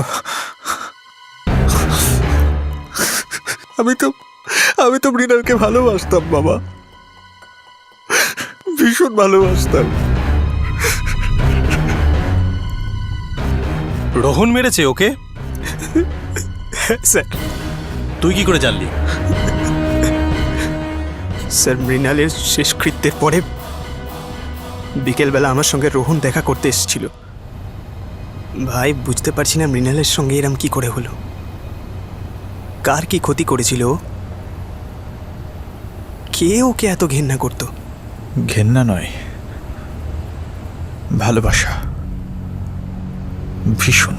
আমি তো মৃণালকে ভালোবাসতাম বাবা, ভীষণ ভালোবাসতাম। রোহন মেরেছে ওকে? স্যার। তুই কি করে জানলি? স্যার, মৃণালের শেষকৃত্যের পরে বিকেলবেলা আমার সঙ্গে রোহন দেখা করতে এসেছিল। ভাই, বুঝতে পারছি না মৃণালের সঙ্গে এরম কি করে হলো। কার কি ক্ষতি করেছিল? কে ওকে এত ঘেন্না করত? ঘেন্না নয়, ভালোবাসা। ভীষণ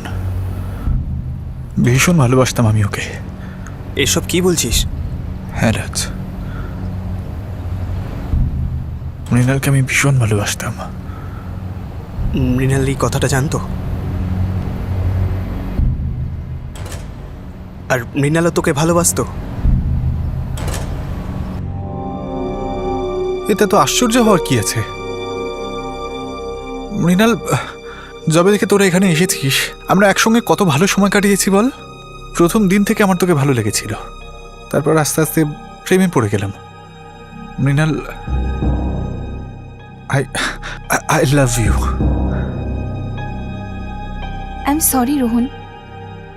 ভীষণ ভালোবাসতাম আমি ওকে। এসব কি বলছিস? হ্যাঁ রাজ, মৃণালকে আমি ভীষণ ভালোবাসতাম। মৃণাল এই কথাটা জানতো? আর মৃণালও তোকে ভালোবাসতো? এতে তো আশ্চর্য হওয়ার কি আছে? মৃণাল, যবে থেকে তোরা এখানে এসেছিস আমরা একসঙ্গে কত ভালো সময় কাটিয়েছি বল। প্রথম দিন থেকে আমার তোকে ভালো লেগেছিল, তারপর আস্তে আস্তে প্রেমে পড়ে গেলাম। Mrinal, I love you. I am sorry Rohan,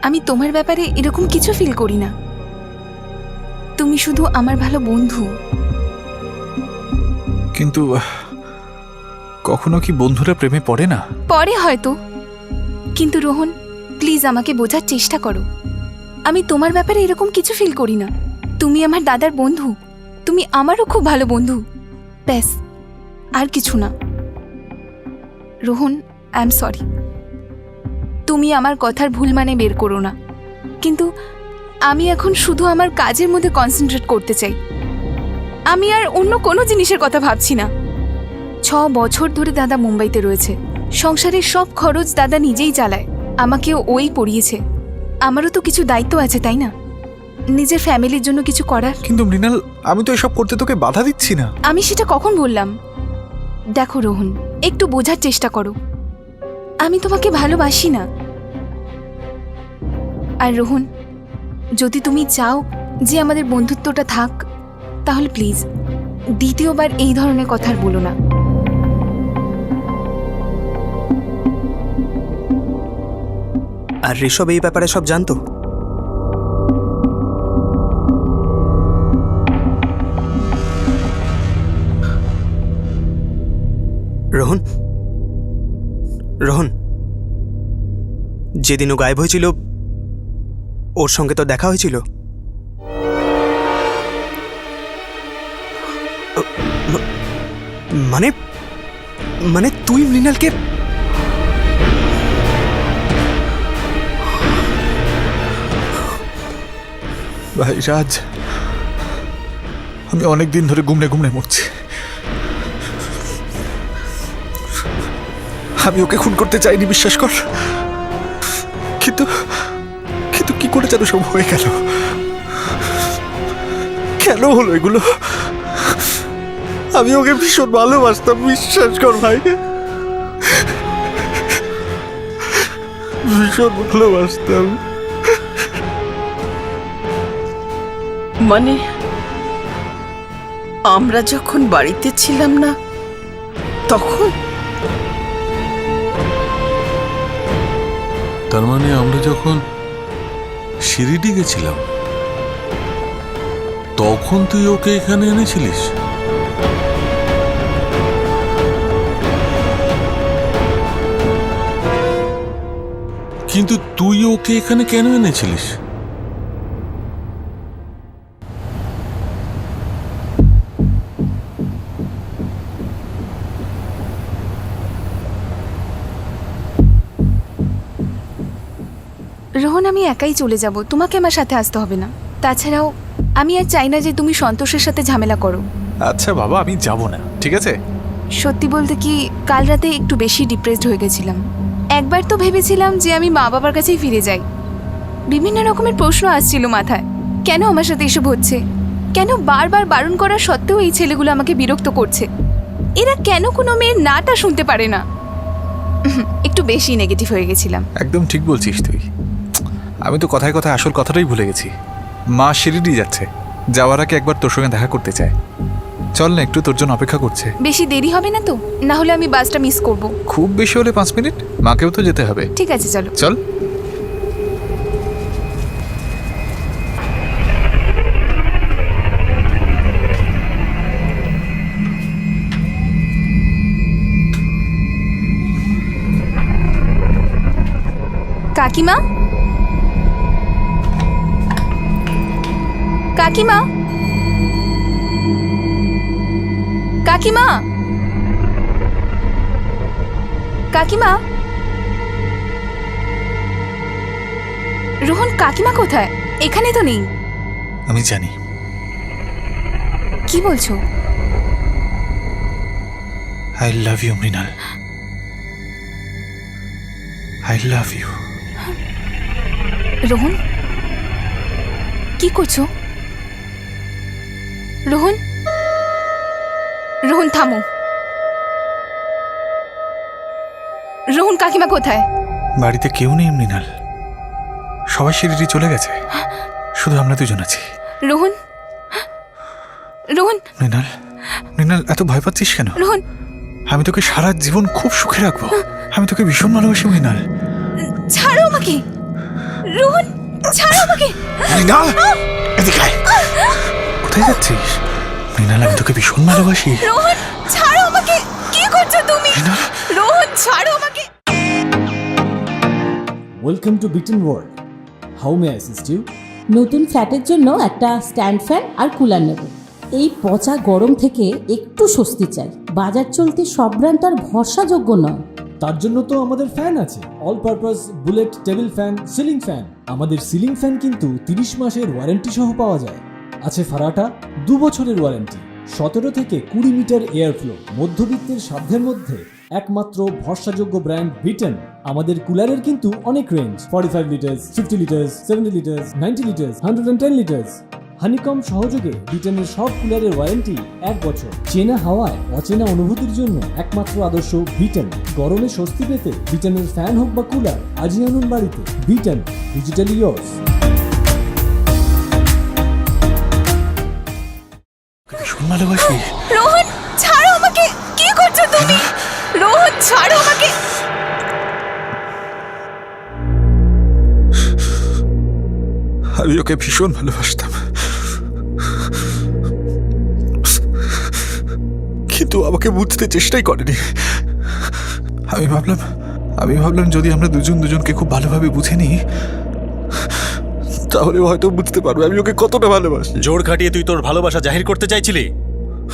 আমি তোমার ব্যাপারে এরকম কিছু ফিল করি না। তুমি শুধু আমার ভালো বন্ধু। কিন্তু কখনো কি বন্ধুরা প্রেমে পড়ে না? পরে হয়তো, কিন্তু রোহন প্লিজ আমাকে বোঝার চেষ্টা করো। আমি তোমার ব্যাপারে এরকম কিছু ফিল করি না। তুমি আমার দাদার বন্ধু, তুমি আমারও খুব ভালো বন্ধু, ব্যাস, আর কিছু না। Rohan, I am sorry. তুমি আমার কথার ভুল মানে বের করো না, কিন্তু আমি এখন শুধু আমার কাজের মধ্যে কনসেন্ট্রেট করতে চাই। আমি আর অন্য কোনো জিনিসের কথা ভাবছি না। 6 বছর ধরে দাদা মুম্বাইতে রয়েছে। সংসারের সব খরচ দাদা নিজেই চালায়, আমাকেও ওই পড়িয়েছে। আমারও তো কিছু দায়িত্ব আছে, তাই না? নিজের ফ্যামিলির জন্য কিছু করার। কিন্তু মৃণাল, আমি তো এসব করতে তোকে বাধা দিচ্ছি না। আমি সেটা কখন বললাম? দেখো রোহন, একটু বোঝার চেষ্টা করো। আমি তোমাকে ভালোবাসি না। আর রোহন, যদি তুমি চাও যে আমাদের বন্ধুত্বটা থাক, তাহলে প্লিজ দ্বিতীয়বার এই ধরনের কথা আর বলো না। আর ঋষভ এই ব্যাপারে সব জানতো? রোহন, রোহন, যেদিন ও গায়েব হয়েছিল ওর সঙ্গে তো দেখা হয়েছিল। মানে মানে তুই মৃণালকে? ভাই রাজ, আমি অনেক দিন ধরে গুমড়ে গুমড়ে মরছি। আমি ওকে খুন করতে চাইনি, বিশ্বাস কর। কিন্তু কিন্তু কি করে যেন সব হয়ে গেল? কেন হলো এগুলো? আমি ওকে ভীষণ ভালোবাসতাম, বিশ্বাস কর ভাই, ভীষণ ভালোবাসতাম। মানে আমরা যখন বাড়িতে ছিলাম না তখন? তার মানে আমরা যখন শিরিডি গেছিলাম তখন তুই ওকে এখানে এনেছিলিস? কিন্তু তুই ওকে এখানে কেন এনেছিলিস? রোহন, আমি একাই চলে যাব, তোমাকে আমার সাথে আসতে হবে না। তাছাড়াও আমি আর চাই না যে তুমি সন্তোষের সাথে ঝামেলা করো। আচ্ছা বাবা, আমি যাব না, ঠিক আছে? সত্যি বলতে কি, কাল রাতে একটু বেশি ডিপ্রেসড হয়ে গেছিলাম। একবার তো ভেবেছিলাম যে আমি মা বাবার কাছেই ফিরে যাই। বিভিন্ন রকমের প্রশ্ন আসছিল মাথায়, কেন আমার সাথে এসব হচ্ছে, কেন বারবার বারণ করা সত্ত্বেও এই ছেলেগুলো আমাকে বিরক্ত করছে, এরা কেন কোনো মেয়ের নাটা শুনতে পারে না। একটু বেশি নেগেটিভ হয়ে গেছিলাম। একদম ঠিক বলছিস তুই। আমি তো কথায় কথায় আসল কথাটাই ভুলে গেছি। মা শিরিডি যাচ্ছে, যাওয়ার আগে একবার তোর সঙ্গে দেখা করতে চায়। চল না, একটু তোর জন্য অপেক্ষা করছে। বেশি দেরি হবে না তো? না হলে আমি বাসটা মিস করব। খুব বেশি হলে 5 মিনিট, মাকেও তো যেতে হবে। ঠিক আছে, চলো। চল। কাকিমা, কাকিমা, কাকিমা, কাকিমা। রোহন, কাকিমা কোথায়? এখানে তো নেই। আমি জানি। কি বলছো? I love you Mrinal, I love you. Rohan, কি করছো? রোহন, রোহন থামো। রোহন, কাকিমা কোথায়? বাড়িতে কেউ নেই মৃণাল, সবাই শিরিডি চলে গেছে, শুধু আমরা দুজন আছি। রোহন, রোহন। মৃণাল, মৃণাল, এত ভয় পাচ্ছিস কেন? রোহন, আমি তোকে সারা জীবন খুব সুখে রাখবো। আমি তোকে ভীষণ ভালোবাসি মৃণাল। ছাড়ো আমাকে। রোহন, ছাড়ো আমাকে। মৃণাল, এদিকে আয়। কোথায় যাচ্ছিস? মৃণাল, আমি তোকে ভীষণ ভালোবাসি। রোহন, ছাড়ো আমাকে। কি করছো তুমি? রোহন, ছাড়ো আমাকে। Welcome to Biten world. How may I assist you? নতুন ফ্ল্যাটের জন্য একটা স্ট্যান্ড ফ্যান আর কুলার নেব। এই পচা গরম থেকে একটু স্বস্তি চাই। বাজার চলতে সব ব্র্যান্ড আর ভরসাযোগ্য নয়। তার জন্য তো আমাদের ফ্যান আছে, all purpose bullet table fan, ceiling fan. আমাদের সিলিং ফ্যান কিন্তু 30 মাসের ওয়ারেন্টি সহ পাওয়া যায়। আছে ফারাটা 2 বছরের ওয়ারেন্টি, 17 থেকে 20 মিটার এয়ার ফ্লো, মধ্যবিত্তের সাধ্যের মধ্যে একমাত্র ভরসাযোগ্য ব্র্যান্ড বিটেন। আমাদের কুলারের কিন্তু অনেক range, 45 litres, 50 litres, 70 litres, 90 litres, 110 litres. Honeycomb সহযোগে বিটেনের সব কুলারের ওয়ারেন্টি 1 বছর। চেনা হাওয়ায় অচেনা অনুভূতির জন্য একমাত্র আদর্শ বিটেন। গরমে স্বস্তি পেতে বিটেনের ফ্যান হোক বা কুলার, আজই আনুন বাড়িতে। Beaten, digitally yours. ভালোবাসি। রোহন ছাড়ো আমাকে, কি করছো তুমি? রোহন ছাড়ো আমাকে। আমি ওকে ভীষণ ভালোবাসতাম, কিন্তু আমাকে বুঝতে চেষ্টাই করেনি। আমি ভাবলাম যদি আমরা দুজনকে খুব ভালোভাবে বুঝে নিই, তাহলে হয়তো বুঝতে পারবে আমি ওকে কতটা ভালোবাসি। জোর খাটিয়ে তুই তোর ভালোবাসা জাহির করতে চাইছিলি?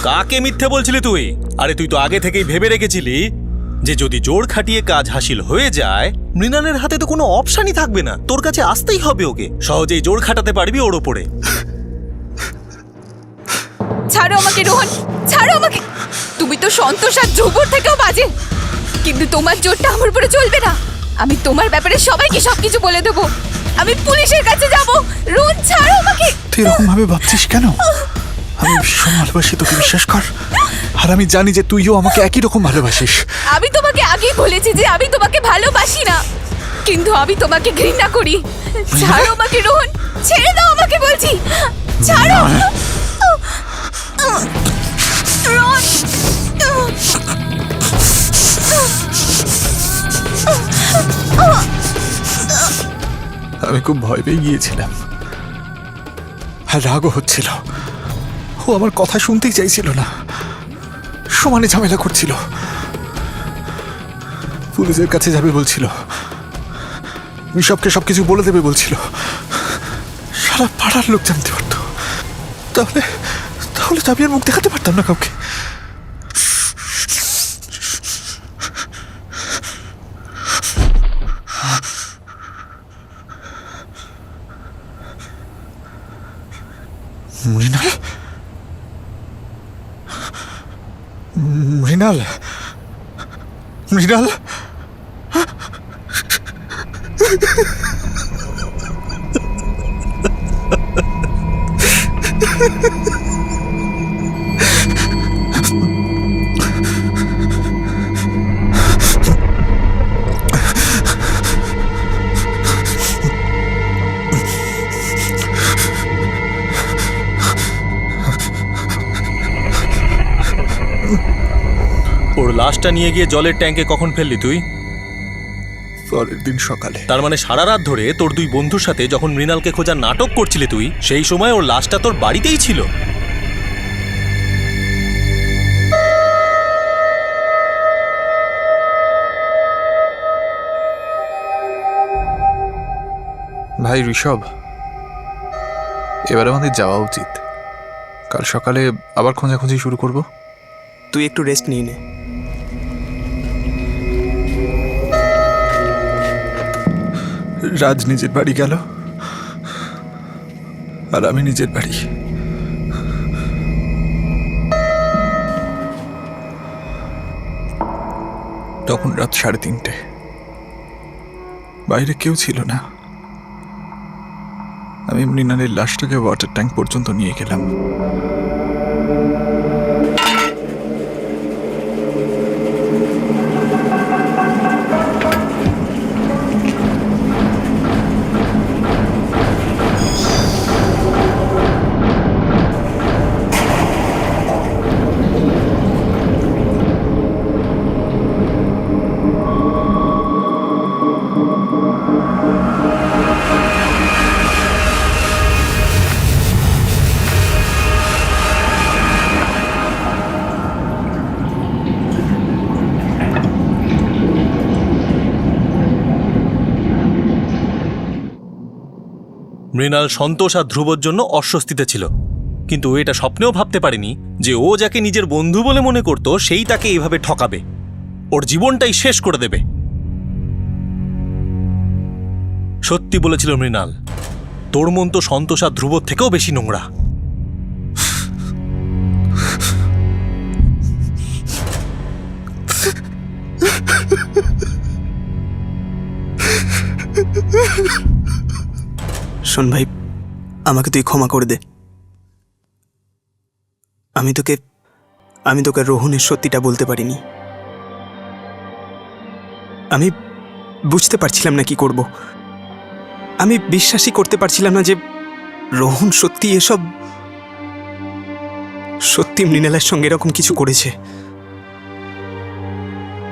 কাকে মিথ্যে বলছিলি তুই? আরে তুই তো আগে থেকেই ভেবে রেখেছিলি যে যদি জোর খাটিয়ে কাজ হাসিল হয়ে যায়, মৃণালের হাতে তো কোনো অপশনই থাকবে না, তোর কাছে আসতেই হবে ওকে। সহজেই জোর খাটাতে পারবি ওর ওপরে। ছাড়ো আমাকে রোহন, ছাড়ো আমাকে। তুমি তো সন্তোষ আর ধ্রুবর থেকেও বাজে, কিন্তু তোমার জোরটা আমার উপরে চলবে না। আমি তোমার ব্যাপারে সবাইকে সবকিছু বলে দেবো। আমি পুলিশের কাছে যাব। রোহন ছাড়ো আমাকে। তুই এরকম ভাবে ভাবছিস কেন? আমি ভীষণ ভালোবাসি তোকে, বিশ্বাস কর। আর আমি জানি যে তুইও আমাকে একই রকম ভালোবাসিস। আমি তোমাকে আগেই বলেছি যে আমি তোমাকে ভালোবাসি না, কিন্তু আমি তোমাকে ঘৃণা করি। ছাড়ো আমাকে রোহন, ছেড়ে দাও আমাকে বলছি। ছাড়ো রোহন। আমি খুব ভয় পেয়ে গিয়েছিলাম, আর রাগও হচ্ছিল। ও আমার কথা শুনতেই চাইছিল না, সমানে ঝামেলা করছিল। পুলিশের কাছে যাবে বলছিল, ঋষভকে সবকিছু বলে দেবে বলছিল। সারা পাড়ার লোক জানতে পারতো, তাহলে তো আমি আর মুখ দেখাতে পারতাম না কাউকে। মৃণাল ওর লাশটা নিয়ে গিয়ে জলের ট্যাঙ্কে কখন ফেললি তুই? পরের দিন সকালে। তার মানে সারা রাত ধরে তোর দুই বন্ধুর সাথে যখন মৃণালকে খোঁজার নাটক করছিলি তুই, সেই সময় ওর লাশটা তোর বাড়িতেই ছিল। ভাই ঋষভ, এবার আমাদের যাওয়া উচিত। কাল সকালে আবার খোঁজাখুঁজি শুরু করব। তুই একটু রেস্ট নিয়ে নে। রাজ নিজের বাড়ি গেল, আর আমি নিজের বাড়ি। তখন রাত 3:30। বাইরে কেউ ছিল না। আমি মৃণালের লাশটাকে ওয়াটার ট্যাঙ্ক পর্যন্ত নিয়ে গেলাম। মৃণাল সন্তোষ আর ধ্রুবর জন্য অস্বস্তিতে ছিল, কিন্তু ও এটা স্বপ্নেও ভাবতে পারেনি যে ও যাকে নিজের বন্ধু বলে মনে করত সেই তাকে এইভাবে ঠকাবে। ওর জীবনটাই শেষ করে দেবে। সত্যি বলেছিল মৃণাল, তোর মন তো সন্তোষ আর ধ্রুবর থেকেও বেশি নোংরা। শোন ভাই, আমাকে তুই ক্ষমা করে দে। আমি তোকে রোহনের সত্যিটা বলতে পারিনি। আমি বুঝতে পারছিলাম না কি করব। আমি বিশ্বাসই করতে পারছিলাম না যে রোহন সত্যি মৃণালের সঙ্গে এরকম কিছু করেছে।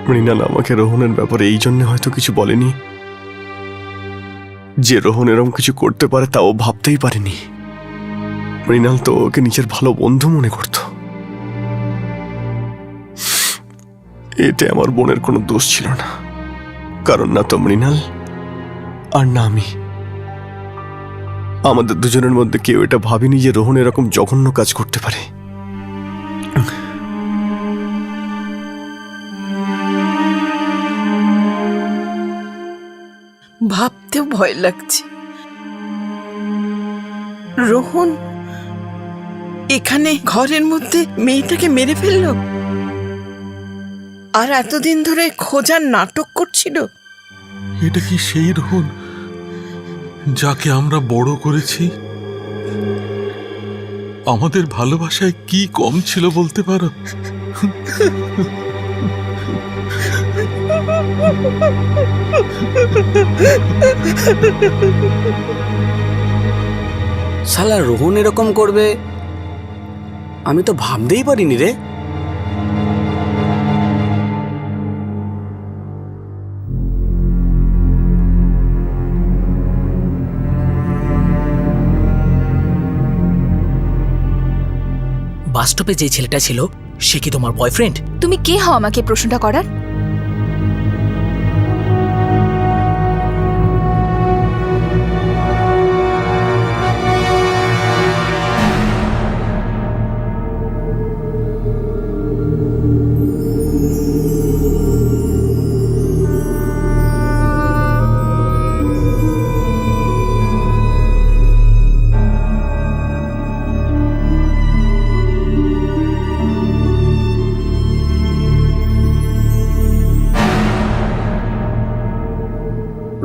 মৃণাল আমাকে রোহনের ব্যাপারে এই জন্য হয়তো কিছু বলেনি যে রোহন এরকম কিছু করতে পারে, তাও ভাবতেই পারেনি। মৃণাল তো ওকে নিজের ভালো বন্ধু মনে করত। এতে আমার বোনের কোনো দোষ ছিল না, কারণ না তো মৃণাল আর না আমি, আমাদের দুজনের মধ্যে কেউ এটা ভাবিনি যে রোহন এরকম জঘন্য কাজ করতে পারে। ভাবতেও ভয় লাগছে। রোহন এখানে ঘরের মধ্যে মেয়েটাকে মেরে ফেলল, আর এতদিন ধরে খোঁজার নাটক করছিল। এটা কি সেই রোহন যাকে আমরা বড় করেছি? আমাদের ভালোবাসায় কি কম ছিল বলতে পারো? শালা রোহন এরকম করবে আমি তো ভাবতেই পারিনি রে। বাসস্টপে যে ছেলেটা ছিল সে কি তোমার বয়ফ্রেন্ড? তুমি কে হও আমাকে প্রশ্নটা করার?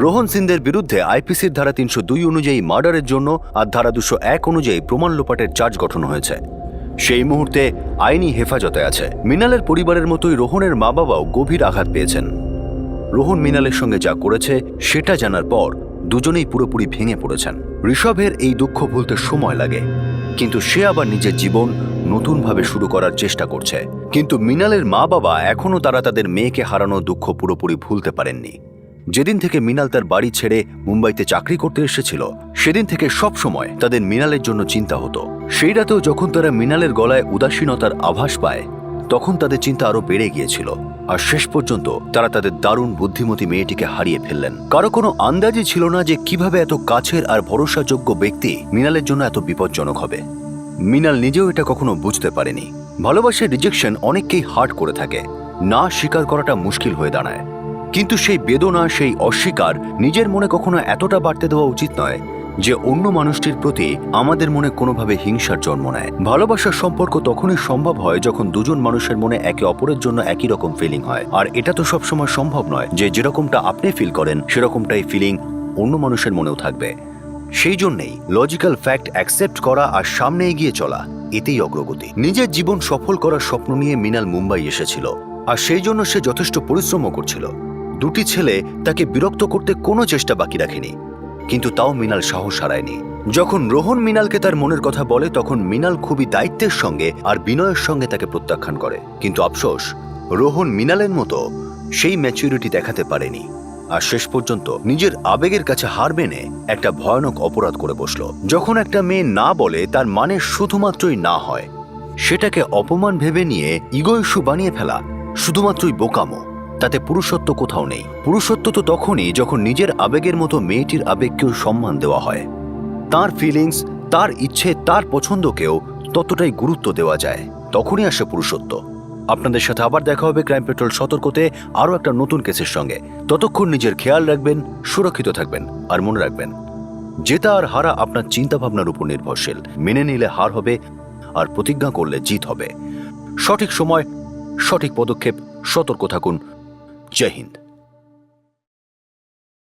রোহন সিন্দের বিরুদ্ধে আইপিসির ধারা 302 অনুযায়ী মার্ডারের জন্য আর ধারা 201 অনুযায়ী প্রমাণ লোপাটের চার্জ গঠন হয়েছে। সেই মুহূর্তে আইনি হেফাজতে আছে। মৃণালের পরিবারের মতোই রোহনের মা বাবাও গভীর আঘাত পেয়েছেন। রোহন মৃণালের সঙ্গে যা করেছে সেটা জানার পর দুজনেই পুরোপুরি ভেঙে পড়েছেন। ঋষভের এই দুঃখ ভুলতে সময় লাগে, কিন্তু সে আবার নিজের জীবন নতুনভাবে শুরু করার চেষ্টা করছে। কিন্তু মৃণালের মা বাবা এখনও তাদের মেয়েকে হারানো দুঃখ পুরোপুরি ভুলতে পারেননি। যেদিন থেকে মৃণাল তার বাড়ি ছেড়ে মুম্বাইতে চাকরি করতে এসেছিল সেদিন থেকে সব সময় তাদের মৃণালের জন্য চিন্তা হতো। সেই রাতেও যখন তারা মৃণালের গলায় উদাসীনতার আভাস পায় তখন তাদের চিন্তা আরো বেড়ে গিয়েছিল। আর শেষ পর্যন্ত তারা তাদের দারুণ বুদ্ধিমতী মেয়েটিকে হারিয়ে ফেললেন। কারো কোনো আন্দাজই ছিল না যে কিভাবে এত কাছের আর ভরসাযোগ্য ব্যক্তি মৃণালের জন্য এত বিপজ্জনক হবে। মৃণাল নিজেও এটা কখনো বুঝতে পারেনি। ভালোবাসার রিজেকশন অনেককেই হার্ট করে থাকে, না স্বীকার করাটা মুশকিল হয়ে দাঁড়ায়। কিন্তু সেই বেদনা, সেই অস্বীকার নিজের মনে কখনো এতটা বাড়তে দেওয়া উচিত নয় যে অন্য মানুষটির প্রতি আমাদের মনে কোনোভাবে হিংসার জন্ম নেয়। ভালোবাসার সম্পর্ক তখনই সম্ভব হয় যখন দুজন মানুষের মনে একে অপরের জন্য একই রকম ফিলিং হয়। আর এটা তো সবসময় সম্ভব নয় যে যেরকমটা আপনি ফিল করেন সেরকমটাই ফিলিং অন্য মানুষের মনেও থাকবে। সেই জন্যেই লজিক্যাল ফ্যাক্ট অ্যাকসেপ্ট করা আর সামনে এগিয়ে চলা, এতেই অগ্রগতি। নিজের জীবন সফল করার স্বপ্ন নিয়ে মৃণাল মুম্বাই এসেছিল, আর সেই জন্য সে যথেষ্ট পরিশ্রমও করছিল। দুটি ছেলে তাকে বিরক্ত করতে কোনো চেষ্টা বাকি রাখেনি, কিন্তু তাও মৃণাল সাহস হারায়নি। যখন রোহন মৃণালকে তার মনের কথা বলে তখন মৃণাল খুবই দায়িত্বের সঙ্গে আর বিনয়ের সঙ্গে তাকে প্রত্যাখ্যান করে। কিন্তু আফসোস, রোহন মৃণালের মতো সেই ম্যাচুরিটি দেখাতে পারেনি, আর শেষ পর্যন্ত নিজের আবেগের কাছে হার মেনে একটা ভয়ানক অপরাধ করে বসল। যখন একটা মেয়ে না বলে তার মানে শুধুমাত্রই না হয়, সেটাকে অপমান ভেবে নিয়ে ইগো ইস্যু বানিয়ে ফেলা শুধুমাত্রই বোকামো। তাতে পুরুষত্ব কোথাও নেই। পুরুষত্ব তো তখনই যখন নিজের আবেগের মতো মেয়েটির আবেগকেও সম্মান দেওয়া হয়, তার ফিলিংস, তার ইচ্ছে, তার পছন্দকেও ততটাই গুরুত্ব দেওয়া যায়, তখনই আসে পুরুষত্ব। আপনাদের সাথে আবার দেখা হবে ক্রাইম পেট্রোল সতর্কতে আরও একটা নতুন কেসের সঙ্গে। ততক্ষণ নিজের খেয়াল রাখবেন, সুরক্ষিত থাকবেন, আর মনে রাখবেন জেতা আর হারা আপনার চিন্তা ভাবনার উপর নির্ভরশীল। মেনে নিলে হার হবে, আর প্রতিজ্ঞা করলে জিত হবে। সঠিক সময়, সঠিক পদক্ষেপ, সতর্ক থাকুন। জয় হিন্দ।